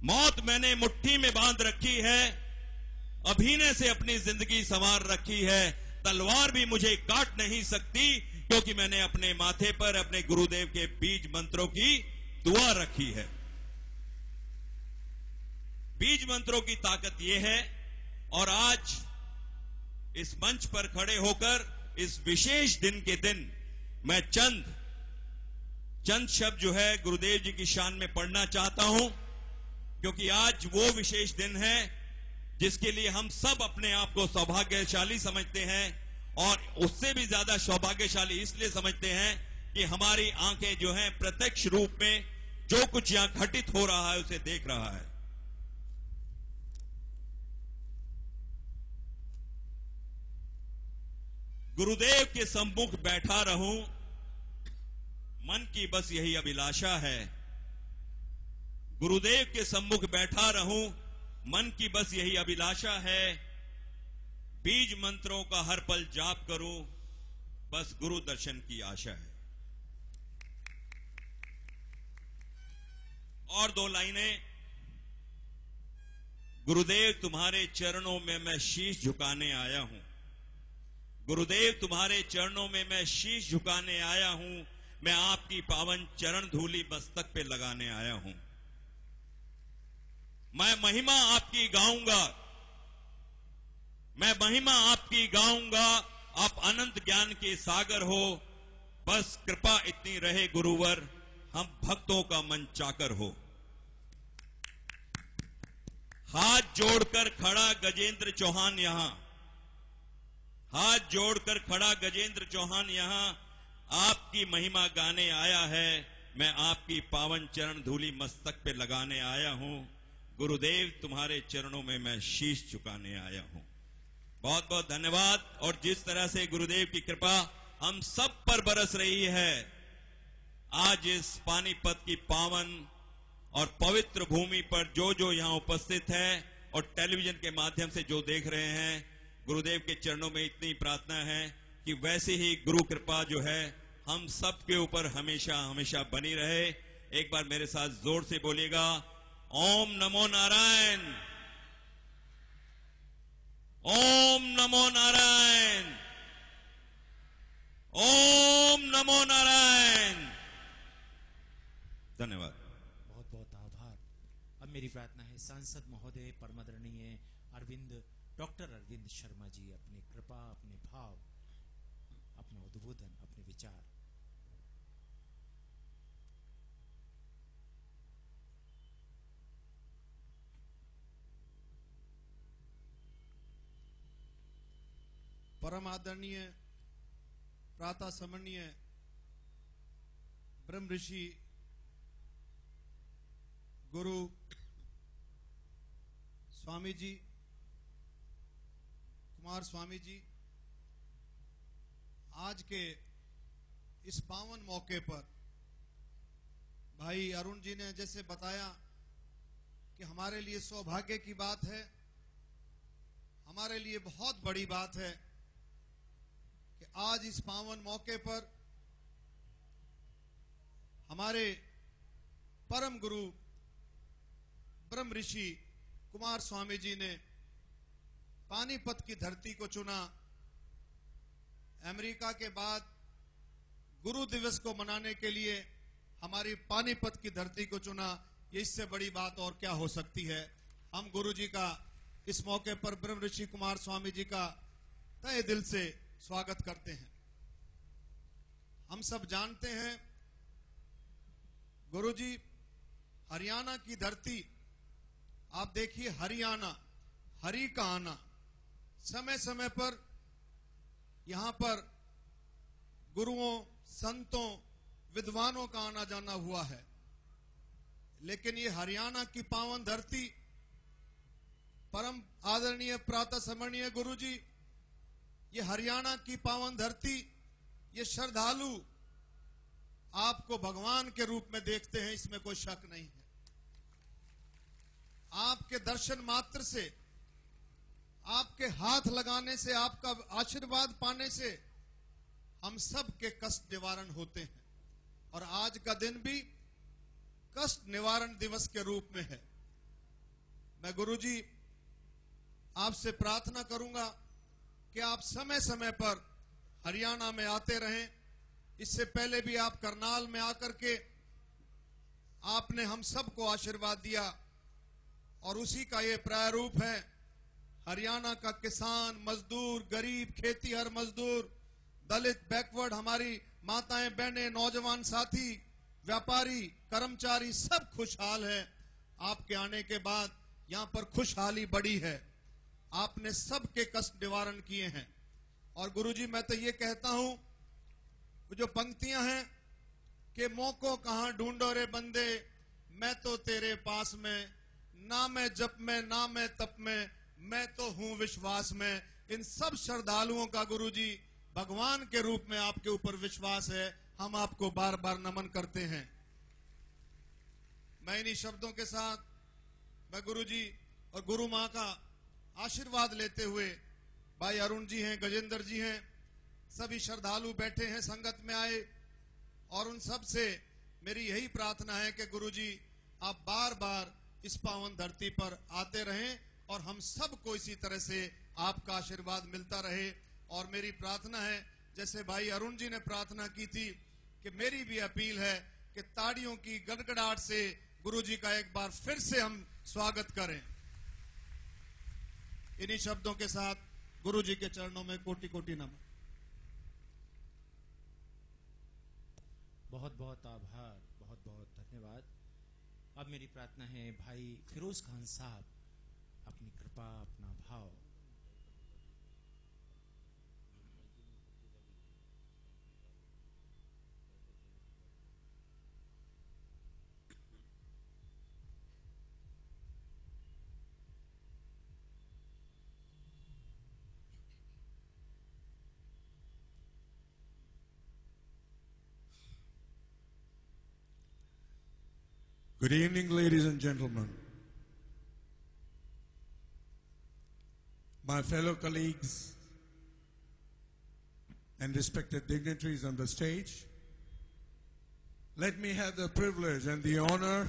मौत मैंने मुट्ठी में बांध रखी है, अभिनय से अपनी जिंदगी संवार रखी है। तलवार भी मुझे काट नहीं सकती, क्योंकि मैंने अपने माथे पर अपने गुरुदेव के बीज मंत्रों की दुआ रखी है। बीज मंत्रों की ताकत यह है। और आज इस मंच पर खड़े होकर इस विशेष दिन के दिन मैं चंद शब्द जो है गुरुदेव जी की शान में पढ़ना चाहता हूं, क्योंकि आज वो विशेष दिन है जिसके लिए हम सब अपने आप को सौभाग्यशाली समझते हैं। और उससे भी ज्यादा सौभाग्यशाली इसलिए समझते हैं कि हमारी आंखें जो हैं प्रत्यक्ष रूप में जो कुछ यहां घटित हो रहा है उसे देख रहा है। गुरुदेव के सम्मुख बैठा रहूं, मन की बस यही अभिलाषा है। गुरुदेव के सम्मुख बैठा रहूं, मन की बस यही अभिलाषा है। बीज मंत्रों का हर पल जाप करूं, बस गुरु दर्शन की आशा है। और 2 लाइनें। गुरुदेव तुम्हारे चरणों में मैं शीश झुकाने आया हूं। गुरुदेव तुम्हारे चरणों में मैं शीश झुकाने आया हूं। मैं आपकी पावन चरण धूली मस्तक पे लगाने आया हूं। मैं महिमा आपकी गाऊंगा, मैं महिमा आपकी गाऊंगा। आप अनंत ज्ञान के सागर हो, बस कृपा इतनी रहे गुरुवर, हम भक्तों का मन चाकर हो। हाथ जोड़कर खड़ा गजेंद्र चौहान यहां, हाथ जोड़कर खड़ा गजेंद्र चौहान यहां आपकी महिमा गाने आया है। मैं आपकी पावन चरण धूली मस्तक पे लगाने आया हूं। गुरुदेव तुम्हारे चरणों में मैं शीश झुकाने आया हूं। बहुत बहुत धन्यवाद। और जिस तरह से गुरुदेव की कृपा हम सब पर बरस रही है, आज इस पानीपत की पावन और पवित्र भूमि पर जो जो यहां उपस्थित है और टेलीविजन के माध्यम से जो देख रहे हैं, गुरुदेव के चरणों में इतनी प्रार्थना है कि वैसे ही गुरु कृपा जो है हम सब के ऊपर हमेशा हमेशा बनी रहे। एक बार मेरे साथ जोर से बोलिएगा, ओम नमो नारायण, ओम नमो नारायण, ओम नमो नारायण। धन्यवाद। बहुत बहुत आभार। अब मेरी प्रार्थना है सांसद महोदय परमादरणीय डॉक्टर अरविंद शर्मा जी अपनी कृपा, अपने भाव, अपना उद्बोधन, अपने विचार। परम आदरणीय प्रातः समरणीय ब्रह्म ऋषि गुरु स्वामी जी, कुमार स्वामी जी, आज के इस पावन मौके पर भाई अरुण जी ने जैसे बताया कि हमारे लिए सौभाग्य की बात है, हमारे लिए बहुत बड़ी बात है कि आज इस पावन मौके पर हमारे परम गुरु ब्रह्म ऋषि कुमार स्वामी जी ने पानीपत की धरती को चुना। अमेरिका के बाद गुरु दिवस को मनाने के लिए हमारी पानीपत की धरती को चुना। ये इससे बड़ी बात और क्या हो सकती है। हम गुरु जी का इस मौके पर ब्रह्म ऋषि कुमार स्वामी जी का तहे दिल से स्वागत करते हैं। हम सब जानते हैं गुरु जी, हरियाणा की धरती, आप देखिए हरियाणा, हरि का आना, समय समय पर यहां पर गुरुओं, संतों, विद्वानों का आना जाना हुआ है। लेकिन ये हरियाणा की पावन धरती, परम आदरणीय प्रातः स्मरणीय गुरु जी, ये हरियाणा की पावन धरती, ये श्रद्धालु आपको भगवान के रूप में देखते हैं, इसमें कोई शक नहीं है। आपके दर्शन मात्र से, आपके हाथ लगाने से, आपका आशीर्वाद पाने से हम सब के कष्ट निवारण होते हैं। और आज का दिन भी कष्ट निवारण दिवस के रूप में है। मैं गुरुजी आपसे प्रार्थना करूंगा कि आप समय समय पर हरियाणा में आते रहें। इससे पहले भी आप करनाल में आकर के आपने हम सबको आशीर्वाद दिया और उसी का ये प्रारूप है। हरियाणा का किसान, मजदूर, गरीब, खेतीहर मजदूर, दलित, बैकवर्ड, हमारी माताएं, बहनें, नौजवान साथी, व्यापारी, कर्मचारी सब खुशहाल है। आपके आने के बाद यहां पर खुशहाली बढ़ी है। आपने सबके कष्ट निवारण किए हैं। और गुरुजी मैं तो ये कहता हूं, जो पंक्तियां हैं कि मोको कहां ढूंढो रे बंदे, मैं तो तेरे पास में, ना मैं जप में, ना मैं तप में, मैं तो हूं विश्वास में। इन सब श्रद्धालुओं का गुरुजी भगवान के रूप में आपके ऊपर विश्वास है। हम आपको बार बार नमन करते हैं। मैं इन्हीं शब्दों के साथ मैं गुरु जी और गुरु मां का आशीर्वाद लेते हुए, भाई अरुण जी हैं, गजेंद्र जी हैं, सभी श्रद्धालु बैठे हैं, संगत में आए, और उन सब से मेरी यही प्रार्थना है कि गुरु जी आप बार बार इस पावन धरती पर आते रहें और हम सबको इसी तरह से आपका आशीर्वाद मिलता रहे। और मेरी प्रार्थना है, जैसे भाई अरुण जी ने प्रार्थना की थी, कि मेरी भी अपील है कि ताड़ियों की गड़गड़ाहट से गुरु जी का एक बार फिर से हम स्वागत करें। इन्हीं शब्दों के साथ गुरु जी के चरणों में कोटि कोटि नमन। बहुत बहुत आभार, बहुत बहुत धन्यवाद। अब मेरी प्रार्थना है भाई फिरोज खान साहब, अपनी कृपा, अपना भाव। Good evening, ladies and gentlemen. My fellow colleagues and respected dignitaries on the stage, let me have the privilege and the honor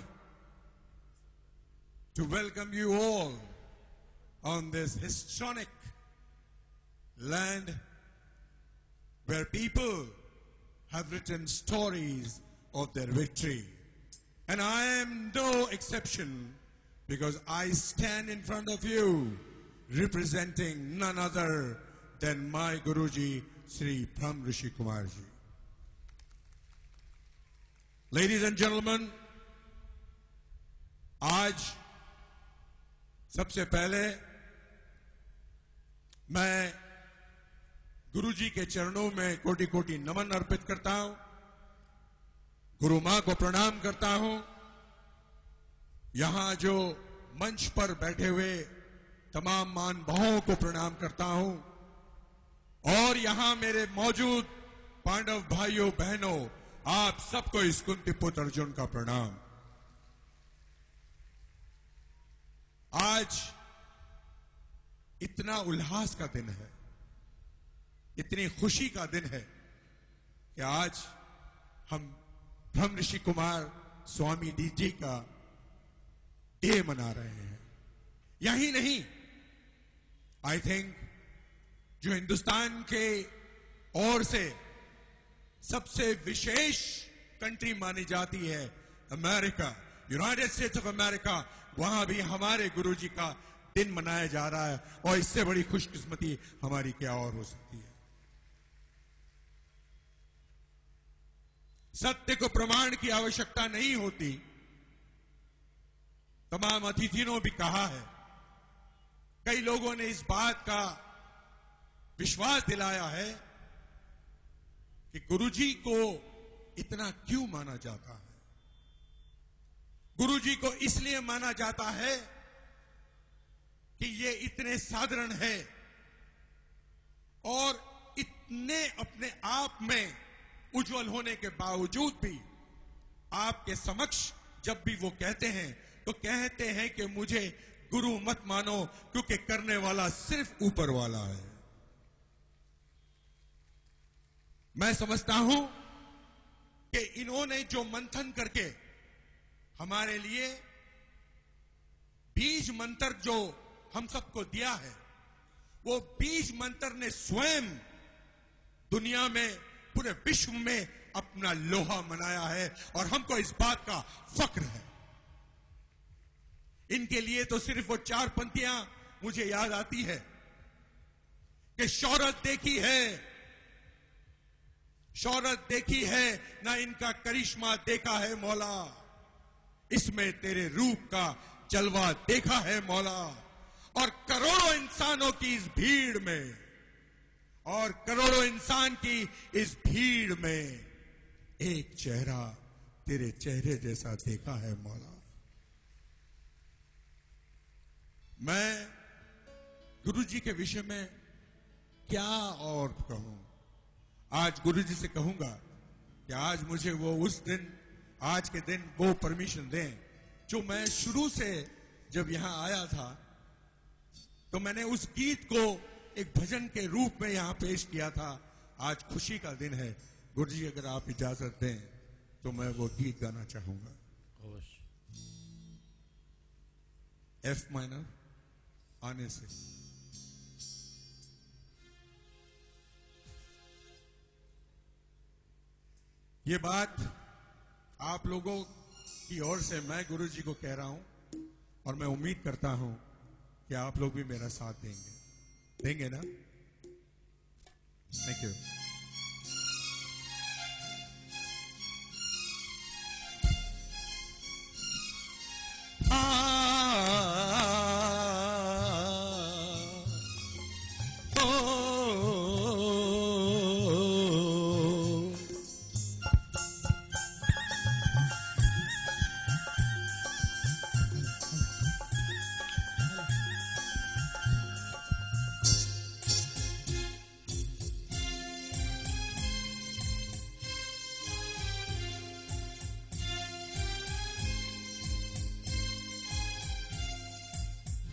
to welcome you all on this historic land where people have written stories of their victory. And I am no exception, because I stand in front of you representing none other than my Guruji, Sri Brahm Rishi Kumar Ji. Ladies and gentlemen, आज सबसे पहले मैं गुरुजी के चरणों में कोटि कोटि नमन अर्पित करता हूं, गुरु मां को प्रणाम करता हूं। यहां जो मंच पर बैठे हुए तमाम महानुभावों को प्रणाम करता हूं, और यहां मेरे मौजूद पांडव भाइयों बहनों, आप सबको इस कुंती पुत्र अर्जुन का प्रणाम। आज इतना उल्लास का दिन है, इतनी खुशी का दिन है कि आज हम ब्रह्म ऋषि कुमार स्वामी जी का डे मना रहे हैं। यही नहीं, आई थिंक जो हिंदुस्तान के ओर से सबसे विशेष कंट्री मानी जाती है, America, United states of America, वहां भी हमारे गुरुजी का दिन मनाया जा रहा है। और इससे बड़ी खुशकिस्मती हमारी क्या और हो सकती है। सत्य को प्रमाण की आवश्यकता नहीं होती। तमाम अतिथियों ने भी कहा है, कई लोगों ने इस बात का विश्वास दिलाया है कि गुरुजी को इतना क्यों माना जाता है। गुरुजी को इसलिए माना जाता है कि ये इतने साधारण है और इतने अपने आप में उज्जवल होने के बावजूद भी आपके समक्ष जब भी वो कहते हैं तो कहते हैं कि मुझे गुरु मत मानो, क्योंकि करने वाला सिर्फ ऊपर वाला है। मैं समझता हूं कि इन्होंने जो मंथन करके हमारे लिए बीज मंत्र जो हम सबको दिया है, वो बीज मंत्र ने स्वयं दुनिया में, पूरे विश्व में अपना लोहा मनाया है, और हमको इस बात का फक्र है। इनके लिए तो सिर्फ वो 4 पंक्तियां मुझे याद आती है कि शौहरत देखी है, शौहरत देखी है, ना इनका करिश्मा देखा है मौला, इसमें तेरे रूप का जलवा देखा है मौला। और करोड़ों इंसानों की इस भीड़ में, और करोड़ों इंसान की इस भीड़ में एक चेहरा तेरे चेहरे जैसा देखा है मौला। मैं गुरु जी के विषय में क्या और कहूं। आज गुरुजी से कहूंगा कि आज मुझे वो उस दिन, आज के दिन वो परमिशन दें जो मैं शुरू से जब यहां आया था तो मैंने उस गीत को एक भजन के रूप में यहां पेश किया था। आज खुशी का दिन है। गुरुजी अगर आप इजाजत दें तो मैं वो गीत गाना चाहूंगा। एफ माइनर आने से ये बात आप लोगों की ओर से मैं गुरुजी को कह रहा हूं और मैं उम्मीद करता हूं कि आप लोग भी मेरा साथ देंगे ना? Thank you.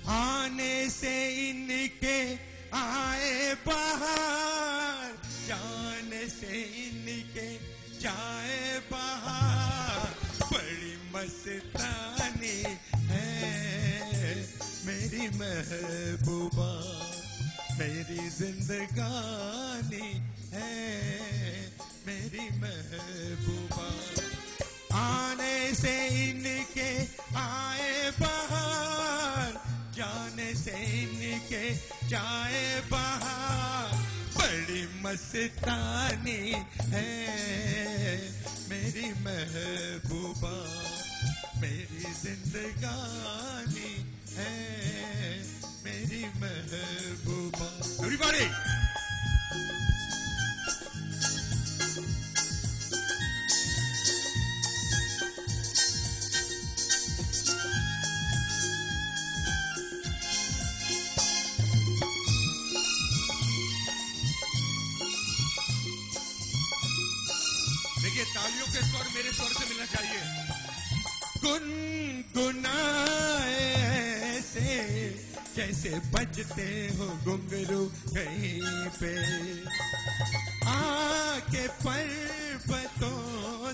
आने से इनके आए बाहर, जाने से इनके जाए बाहर। बड़ी मस्तानी है मेरी महबूबा, मेरी जिंदगानी है मेरी महबूबा। आने से इनके आए बाहर, जाने से इनके जाए बाहर। बड़ी मस्तानी है मेरी महबूबा, मेरी जिंदगानी है मेरी महबूबा। एवरीबॉडी तालियों के स्वर मेरे स्वर से मिलना चाहिए। गुनगुनाए ऐसे जैसे बजते हो घुंघरू कहीं पे, आके पर्वतों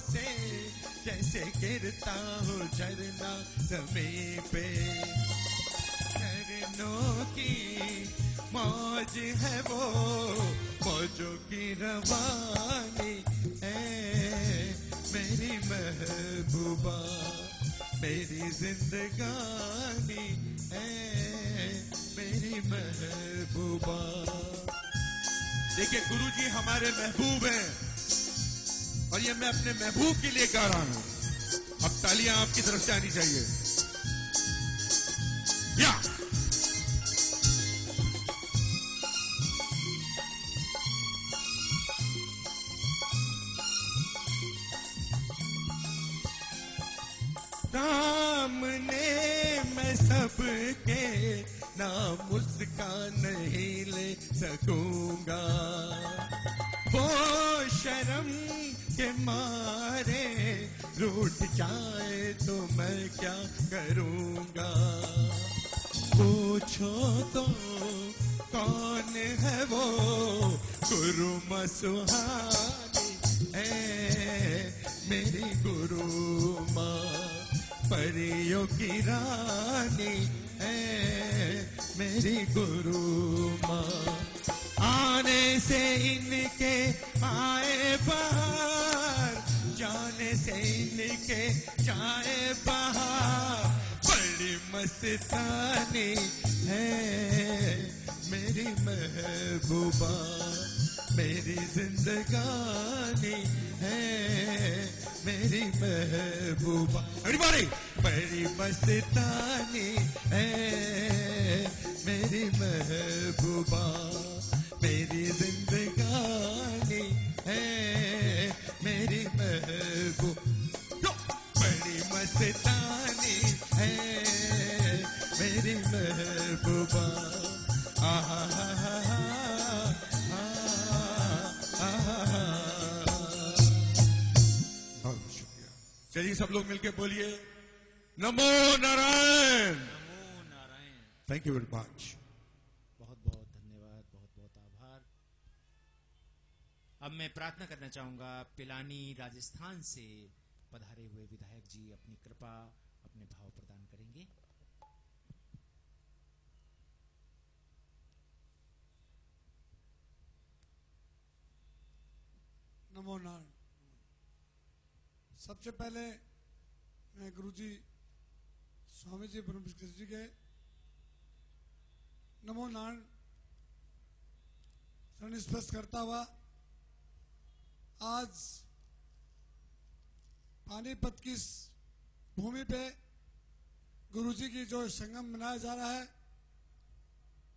से जैसे गिरता हो झरना ज़मीं पे। झरनों की मौज है वो, मौजों की रवानी है मेरी महबूबा, मेरी जिंदगानी है मेरी महबूबा। देखिए गुरुजी हमारे महबूब हैं और ये मैं अपने महबूब के लिए गा रहा हूं। अब तालियां आपकी तरफ से आनी चाहिए। या सामने मैं सबके नाम मुस्कान नहीं ले सकूंगा, वो शर्म के मारे रूठ जाए तो मैं क्या करूंगा। पूछो तो कौन है वो गुरु सुहानी है मेरी गुरु माँ, परियों की रानी है मेरी गुरु माँ। आने से इनके आए बाहर, जाने से इनके जाए बाहर। बड़ी मस्तानी है मेरी महबूबा, मेरी जिंदगानी है मेरी महबूबा। एवरीबॉडी बड़ी मस्तानी है मेरी महबूबा, मेरी जिंदगानी है मेरी महबूबा। बड़ी मस्तानी है मेरी महबूबा। आहा हा हा हा हा हा। चलिए सब लोग मिलके बोलिए नमो नारायण। नमो Narayan. Thank you very much. बहुत बहुत धन्यवाद, बहुत बहुत आभार। अब मैं प्रार्थना करना चाहूंगा, पिलानी राजस्थान से पधारे हुए विधायक जी अपनी कृपा, अपने भाव प्रदान करेंगे। नमो नारायण। सबसे पहले मैं गुरुजी स्वामी जी ब्रह्म जी के नमो नारायण शरण स्पर्श करता हुआ आज पानीपत की इस भूमि पे गुरुजी की जो संगम मनाया जा रहा है,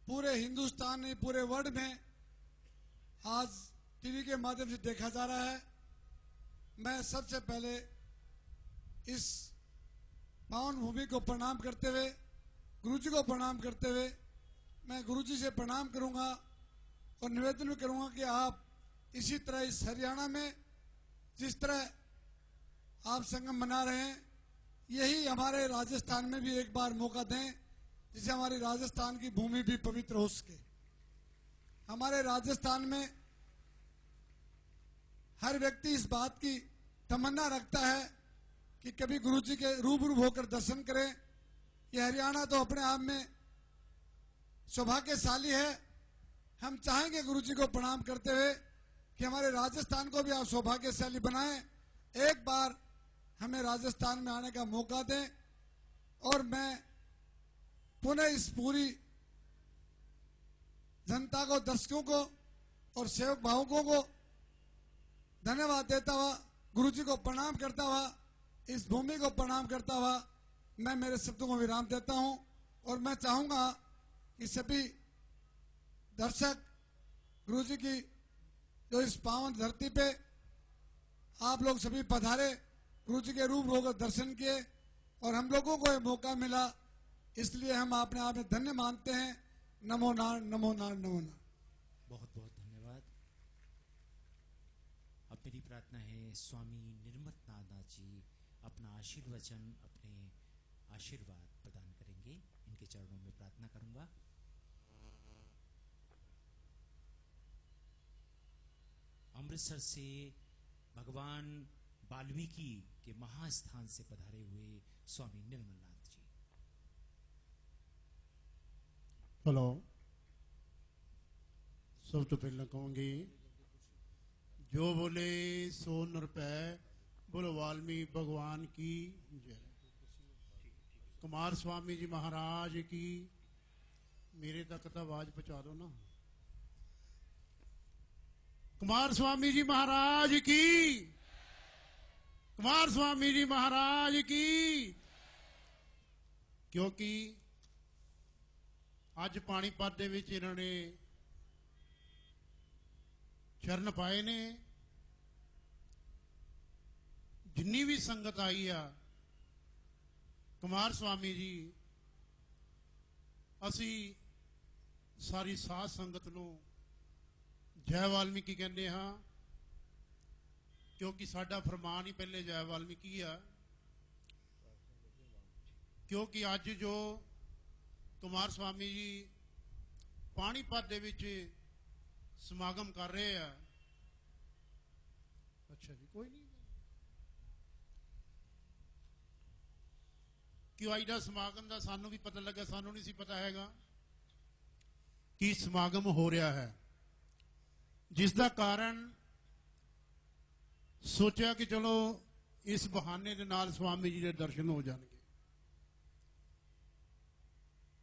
पूरे हिंदुस्तान नहीं पूरे वर्ल्ड में आज टीवी के माध्यम से देखा जा रहा है। मैं सबसे पहले इस पावन भूमि को प्रणाम करते हुए, गुरुजी को प्रणाम करते हुए, मैं गुरुजी से प्रणाम करूंगा और निवेदन भी करूंगा कि आप इसी तरह इस हरियाणा में जिस तरह आप संगम मना रहे हैं, यही हमारे राजस्थान में भी एक बार मौका दें, जिससे हमारी राजस्थान की भूमि भी पवित्र हो सके। हमारे राजस्थान में हर व्यक्ति इस बात की तमन्ना रखता है कि कभी गुरुजी के रूबरू होकर दर्शन करें। यह हरियाणा तो अपने आप में सौभाग्यशाली है। हम चाहेंगे गुरुजी को प्रणाम करते हुए कि हमारे राजस्थान को भी आप सौभाग्यशाली बनाएं। एक बार हमें राजस्थान में आने का मौका दें और मैं पुनः इस पूरी जनता को, दर्शकों को और सेवक भावकों को धन्यवाद देता हुआ, गुरुजी को प्रणाम करता हुआ, इस भूमि को प्रणाम करता हुआ मैं मेरे शब्दों को विराम देता हूं। और मैं चाहूंगा कि सभी दर्शक गुरुजी की जो इस पावन धरती पे आप लोग सभी पधारे, गुरुजी के रूप होकर दर्शन किए और हम लोगों को ये मौका मिला, इसलिए हम अपने आप में धन्य मानते हैं। नमो नारायण, नमो नारायण, नमो नारायण। बहुत बहुत धन्यवाद। अब मेरी प्रार्थना है स्वामी निर्मत नाथ जी अपना आशीर्वचन, अपने आशीर्वाद प्रदान करेंगे। इनके चरणों में प्रार्थना करूंगा। अमृतसर से भगवान वाल्मीकि के महास्थान से पधारे हुए स्वामी निर्मलनाथ जी। हेलो, सब तो पहले कहूंगी जो बोले सो रुपए बोलो वाल्मीकि भगवान की जय। कुमार स्वामी जी महाराज की। मेरे तक तो आवाज पहुंचा दो ना। कुमार स्वामी जी महाराज की। कुमार स्वामी जी महाराज की। क्योंकि ਅੱਜ ਪਾਣੀਪਤ ਦੇ ਵਿੱਚ ਇਹਨਾਂ ਨੇ ਚਰਨ ਪਾਏ ਨੇ। ਜਿੰਨੀ ਵੀ ਸੰਗਤ ਆਈ ਆ, ਕੁਮਾਰ ਸਵਾਮੀ ਜੀ, ਅਸੀਂ ਸਾਰੀ ਸਾਧ ਸੰਗਤ ਨੂੰ ਜੈ ਵਾਲਮੀਕੀ ਕਹਿੰਦੇ ਹਾਂ, ਕਿਉਂਕਿ ਸਾਡਾ ਫਰਮਾਨ ਹੀ ਪਹਿਲੇ ਜੈ ਵਾਲਮੀਕੀ ਆ। ਕਿਉਂਕਿ ਅੱਜ ਜੋ ਕੁਮਾਰ ਸਵਾਮੀ ਜੀ ਪਾਣੀਪਤ ਦੇ ਵਿੱਚ ਸਮਾਗਮ ਕਰ ਰਹੇ ਆ। ਅੱਛਾ ਜੀ, ਕੋਈ ਨਹੀਂ। ਕਿ ਅੱਜ ਦਾ ਸਮਾਗਮ ਦਾ ਸਾਨੂੰ ਵੀ ਪਤਾ ਲੱਗਾ, ਸਾਨੂੰ ਨਹੀਂ ਸੀ ਪਤਾ ਹੈਗਾ ਕਿ ਸਮਾਗਮ ਹੋ ਰਿਹਾ ਹੈ, ਜਿਸ ਦਾ ਕਾਰਨ ਸੋਚਿਆ ਕਿ ਚਲੋ ਇਸ ਬਹਾਨੇ ਦੇ ਨਾਲ ਸਵਾਮੀ ਜੀ ਦੇ ਦਰਸ਼ਨ ਹੋ ਜਾਣਗੇ।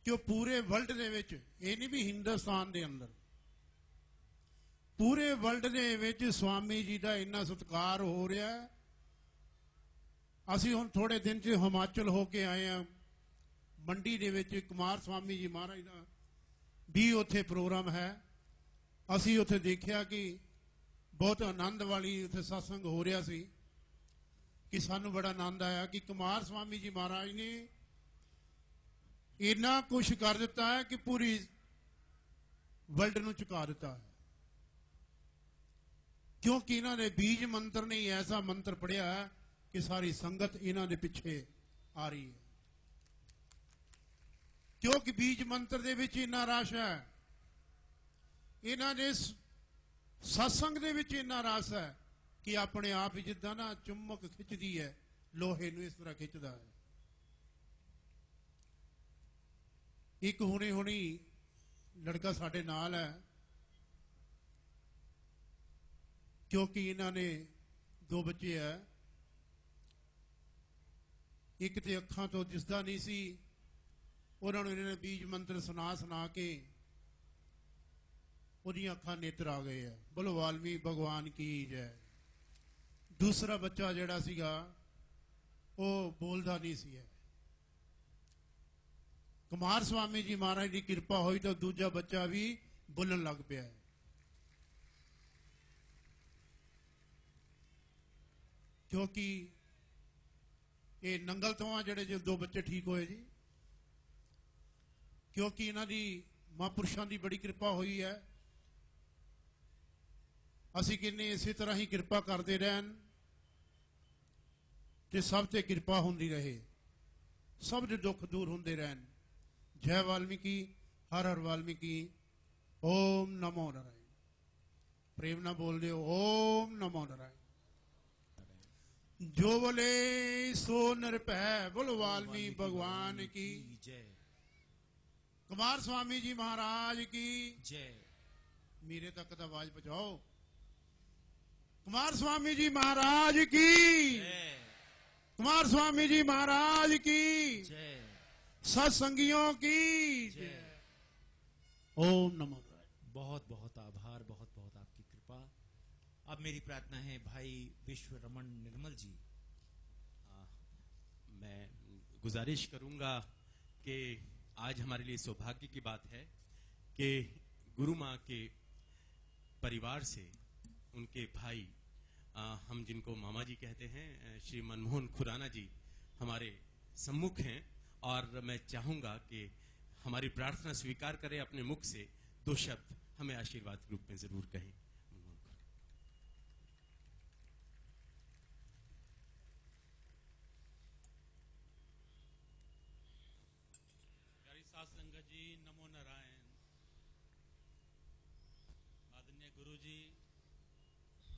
ਕਿ ਉਹ ਪੂਰੇ ਵਰਲਡ ਦੇ ਵਿੱਚ, ਇਹ ਨਹੀਂ ਵੀ ਹਿੰਦੁਸਤਾਨ ਦੇ ਅੰਦਰ, ਪੂਰੇ ਵਰਲਡ ਦੇ ਵਿੱਚ ਸਵਾਮੀ ਜੀ ਦਾ ਇੰਨਾ ਸਤਿਕਾਰ ਹੋ ਰਿਹਾ ਹੈ। ਅਸੀਂ ਹੁਣ ਥੋੜੇ ਦਿਨ 'ਚ ਹਿਮਾਚਲ ਹੋ ਕੇ ਆਏ ਆ। ਮੰਡੀ ਦੇ ਵਿੱਚ ਕੁਮਾਰ ਸਵਾਮੀ ਜੀ ਮਹਾਰਾਜ ਦਾ ਵੀ ਉੱਥੇ ਪ੍ਰੋਗਰਾਮ ਹੈ। ਅਸੀਂ ਉੱਥੇ ਦੇਖਿਆ ਕਿ ਬਹੁਤ ਆਨੰਦ ਵਾਲੀ ਉੱਥੇ ਸਤਸੰਗ ਹੋ ਰਿਹਾ ਸੀ, ਕਿ ਸਾਨੂੰ ਬੜਾ ਆਨੰਦ ਆਇਆ ਕਿ ਕੁਮਾਰ ਸਵਾਮੀ ਜੀ ਮਹਾਰਾਜ ਨੇ इतना कुछ कर दिता है कि पूरी वर्ल्ड ਨੂੰ ਝੁਕਾ ਦਿੱਤਾ है। क्योंकि इन्होंने बीज मंत्र नहीं ऐसा मंत्र पढ़िया है कि सारी संगत इन्हां दे पिछे आ रही है, क्योंकि बीज मंत्र दे विच इन्ना रस है, इन्हां दे सत्संग दे विच इन्ना रस है कि अपने आप ही जिद्दां ना चुंबक खिंचदी है, लोहे नूं इस तरह खिंचदा है। एक हुणे हुणी लड़का साडे नाल है, क्योंकि इन्हां ने 2 बच्चे है, एक ते अखां तो दिसदा नहीं सी, उन्होंने इन्होंने बीज मंत्र सुना सुना के उन्हीं अखां नेत्र आ गए है। बोलो वाल्मीकि भगवान की जय। दूसरा बच्चा जिहड़ा सीगा वो बोलदा नहीं सी है। कुमार स्वामी जी महाराज की कृपा हुई तो दूजा बच्चा भी बोलन लग पिया है। क्योंकि ये नंगल तो जिहड़े जो 2 बच्चे ठीक होए जी, क्योंकि इन्हां दी महापुरुषां दी बड़ी कृपा हुई है। असीं कहने इसी तरह ही कृपा करते रहन ते सब ते कृपा हुंदी रहे, सब दे दुख दूर हुंदे रहन। जय वाल्मीकि, हर हर वाल्मीकि, ओम नमो नारायण। प्रेम ना बोल दे, ओम नमो नारायण। जो बोले सो निरभै, बोलो वाल्मीकि भगवान की जय। कुमार स्वामी जी महाराज की जय। मेरे तक तो आवाज पहुंचाओ। कुमार स्वामी जी महाराज की जय। कुमार स्वामी जी महाराज की जय। सत्संगियों की जय। ओम नमो नारायण। बहुत बहुत आभार, बहुत बहुत आपकी कृपा। अब मेरी प्रार्थना है भाई विश्व रमन निर्मल जी, मैं गुजारिश करूंगा कि आज हमारे लिए सौभाग्य की बात है कि गुरु माँ के परिवार से उनके भाई, हम जिनको मामा जी कहते हैं, श्री मनमोहन खुराना जी हमारे सम्मुख हैं, और मैं चाहूंगा कि हमारी प्रार्थना स्वीकार करें, अपने मुख से 2 शब्द हमें आशीर्वाद के रूप में जरूर कहें। प्यारी साथ संगत जी, नमो नारायण। आदरणीय गुरु जी,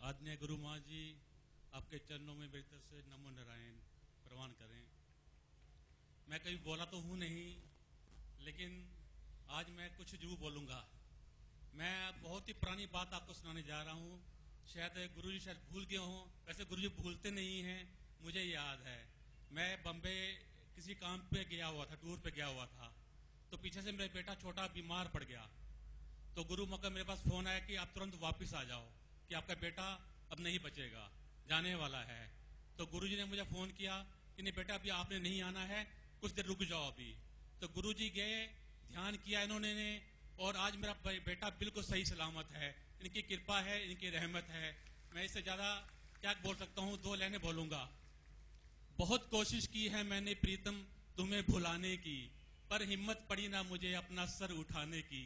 आदरणीय गुरु माँ जी, आपके चरणों में मेरी तरफ से नमो नारायण प्रवान करें। मैं कभी बोला तो हूँ नहीं, लेकिन आज मैं कुछ जरूर बोलूँगा। मैं बहुत ही पुरानी बात आपको सुनाने जा रहा हूँ। शायद गुरुजी शायद भूल गए हों, वैसे गुरुजी भूलते नहीं हैं, मुझे याद है। मैं बम्बे किसी काम पे गया हुआ था, टूर पे गया हुआ था, तो पीछे से मेरा बेटा छोटा बीमार पड़ गया। तो गुरु माँ का मेरे पास फोन आया कि आप तुरंत वापस आ जाओ, कि आपका बेटा अब नहीं बचेगा, जाने वाला है। तो गुरुजी ने मुझे फोन किया कि नहीं बेटा, अभी आपने नहीं आना है, कुछ देर रुक जाओ अभी। तो गुरुजी गए, ध्यान किया इन्होंने ने, और आज मेरा बेटा बिल्कुल सही सलामत है। इनकी कृपा है, इनकी रहमत है। मैं इससे ज्यादा क्या बोल सकता हूँ, 2 लाइनें बोलूंगा। बहुत कोशिश की है मैंने प्रीतम तुम्हें भुलाने की, पर हिम्मत पड़ी ना मुझे अपना सर उठाने की।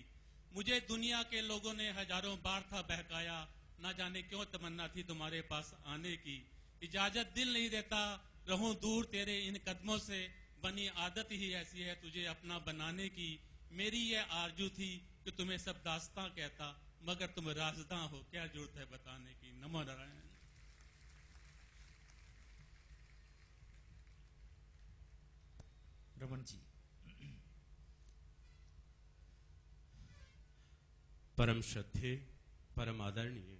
मुझे दुनिया के लोगों ने हजारों बार था बहकाया, ना जाने क्यों तमन्ना थी तुम्हारे पास आने की। इजाजत दिल नहीं देता, रहूं दूर तेरे इन कदमों से, बनी आदत ही ऐसी है तुझे अपना बनाने की। मेरी ये आरजू थी कि तुम्हें सब दास्तां कहता, मगर तुम राज़दां हो, क्या जरूरत है बताने की। नमो नारायण। रमन जी। परम श्रद्धेय, परम आदरणीय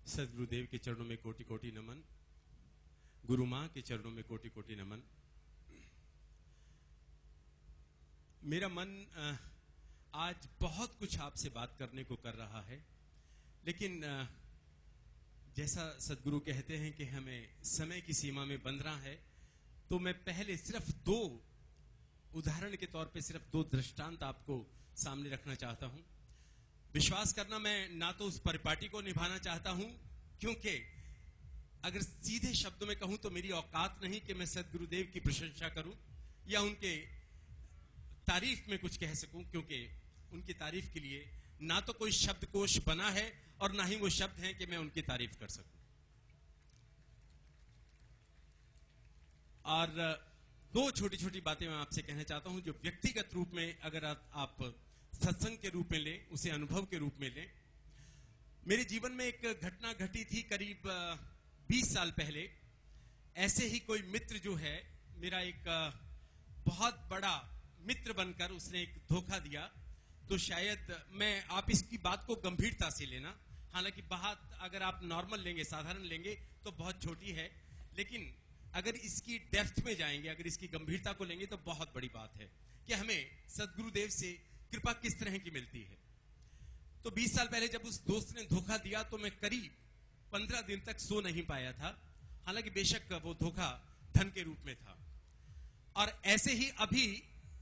सदगुरुदेव के चरणों में कोटि कोटि नमन, गुरु माँ के चरणों में कोटि कोटि नमन। मेरा मन आज बहुत कुछ आपसे बात करने को कर रहा है, लेकिन जैसा सदगुरु कहते हैं कि हमें समय की सीमा में बंधना है, तो मैं पहले सिर्फ 2 उदाहरण के तौर पे सिर्फ 2 दृष्टांत आपको सामने रखना चाहता हूं। विश्वास करना, मैं ना तो उस परिपाटी को निभाना चाहता हूं, क्योंकि अगर सीधे शब्दों में कहूं तो मेरी औकात नहीं कि मैं सदगुरुदेव की प्रशंसा करूं या उनके तारीफ में कुछ कह सकूं, क्योंकि उनकी तारीफ के लिए ना तो कोई शब्दकोश बना है और ना ही वो शब्द हैं कि मैं उनकी तारीफ कर सकूं। और दो छोटी छोटी बातें मैं आपसे कहना चाहता हूं जो व्यक्तिगत रूप में अगर आप सत्संग के रूप में लें, उसे अनुभव के रूप में लें। मेरे जीवन में एक घटना घटी थी करीब 20 साल पहले। ऐसे ही कोई मित्र जो है मेरा, एक बहुत बड़ा मित्र बनकर उसने एक धोखा दिया। तो शायद आप इसकी बात को गंभीरता से लेना, हालांकि बात अगर आप नॉर्मल लेंगे, साधारण लेंगे तो बहुत छोटी है, लेकिन अगर इसकी डेप्थ में जाएंगे, अगर इसकी गंभीरता को लेंगे तो बहुत बड़ी बात है कि हमें सदगुरुदेव से कृपा किस तरह की मिलती है। तो 20 साल पहले जब उस दोस्त ने धोखा दिया तो मैं करीब 15 दिन तक सो नहीं पाया था। हालांकि बेशक वो धोखा धन के रूप में था। और ऐसे ही अभी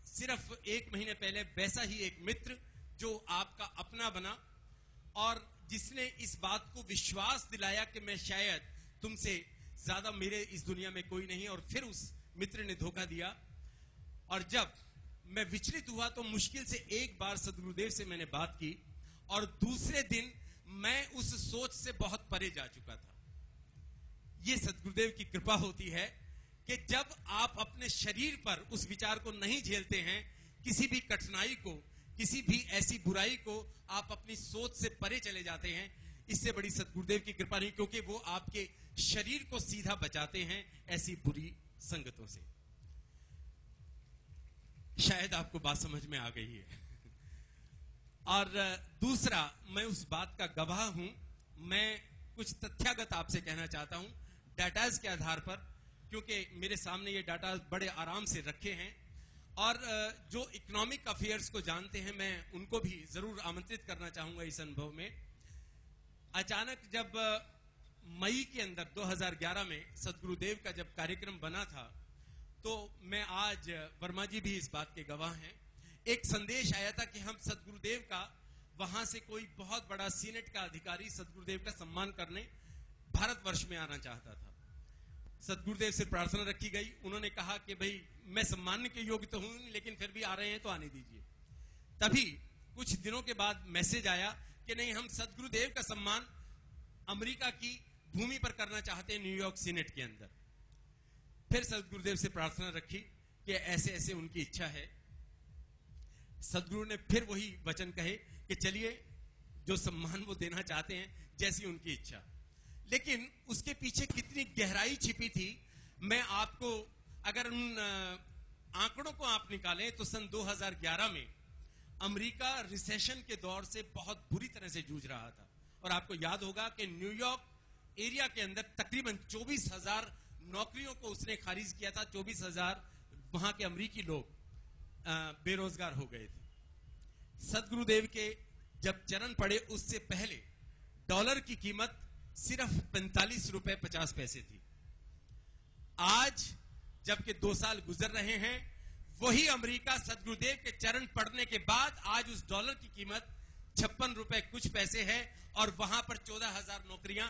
सिर्फ 1 महीने पहले वैसा ही एक मित्र जो आपका अपना बना और जिसने इस बात को विश्वास दिलाया कि मैं शायद तुमसे ज्यादा मेरे इस दुनिया में कोई नहीं, और फिर उस मित्र ने धोखा दिया। और जब मैं विचलित हुआ तो मुश्किल से एक बार सदगुरुदेव से मैंने बात की और दूसरे दिन मैं उस सोच से बहुत परे जा चुका था। यह सदगुरुदेव की कृपा होती है कि जब आप अपने शरीर पर उस विचार को नहीं झेलते हैं, किसी भी कठिनाई को, किसी भी ऐसी बुराई को आप अपनी सोच से परे चले जाते हैं, इससे बड़ी सदगुरुदेव की कृपा नहीं, क्योंकि वो आपके शरीर को सीधा बचाते हैं ऐसी बुरी संगतों से। शायद आपको बात समझ में आ गई है। और दूसरा, मैं उस बात का गवाह हूं। मैं कुछ तथ्यागत आपसे कहना चाहता हूं डाटाज के आधार पर, क्योंकि मेरे सामने ये डाटा बड़े आराम से रखे हैं। और जो इकोनॉमिक अफेयर्स को जानते हैं, मैं उनको भी जरूर आमंत्रित करना चाहूंगा इस अनुभव में। अचानक जब मई के अंदर 2011 में सदगुरुदेव का जब कार्यक्रम बना था, तो मैं आज, वर्मा जी भी इस बात के गवाह हैं, एक संदेश आया था कि हम सदगुरुदेव का, वहां से कोई बहुत बड़ा सीनेट का अधिकारी सदगुरुदेव का सम्मान करने भारतवर्ष में आना चाहता था। सदगुरुदेव से प्रार्थना रखी गई। उन्होंने कहा कि भाई मैं सम्मान के योग्य तो हूं, लेकिन फिर भी आ रहे हैं तो आने दीजिए। तभी कुछ दिनों के बाद मैसेज आया कि नहीं, हम सदगुरुदेव का सम्मान अमेरिका की भूमि पर करना चाहते हैं, न्यूयॉर्क सीनेट के अंदर। फिर सदगुरुदेव से प्रार्थना रखी कि ऐसे ऐसे उनकी इच्छा है। सदगुरु ने फिर वही वचन कहे कि चलिए, जो सम्मान वो देना चाहते हैं, जैसी उनकी इच्छा। लेकिन उसके पीछे कितनी गहराई छिपी थी, मैं आपको, अगर उन आंकड़ों को आप निकालें तो सन 2011 में अमेरिका रिसेशन के दौर से बहुत बुरी तरह से जूझ रहा था। और आपको याद होगा कि न्यूयॉर्क एरिया के अंदर तकरीबन 24,000 नौकरियों को उसने खारिज किया था। 24,000 वहां के अमेरिकी लोग बेरोजगार हो गए थे। सदगुरुदेव के जब चरण पड़े, उससे पहले डॉलर की कीमत सिर्फ 45 रुपए 50 पैसे थी। आज जबकि 2 साल गुजर रहे हैं, वही अमेरिका सदगुरुदेव के चरण पड़ने के बाद आज उस डॉलर की कीमत 56 रुपए कुछ पैसे है, और वहां पर 14,000 नौकरियां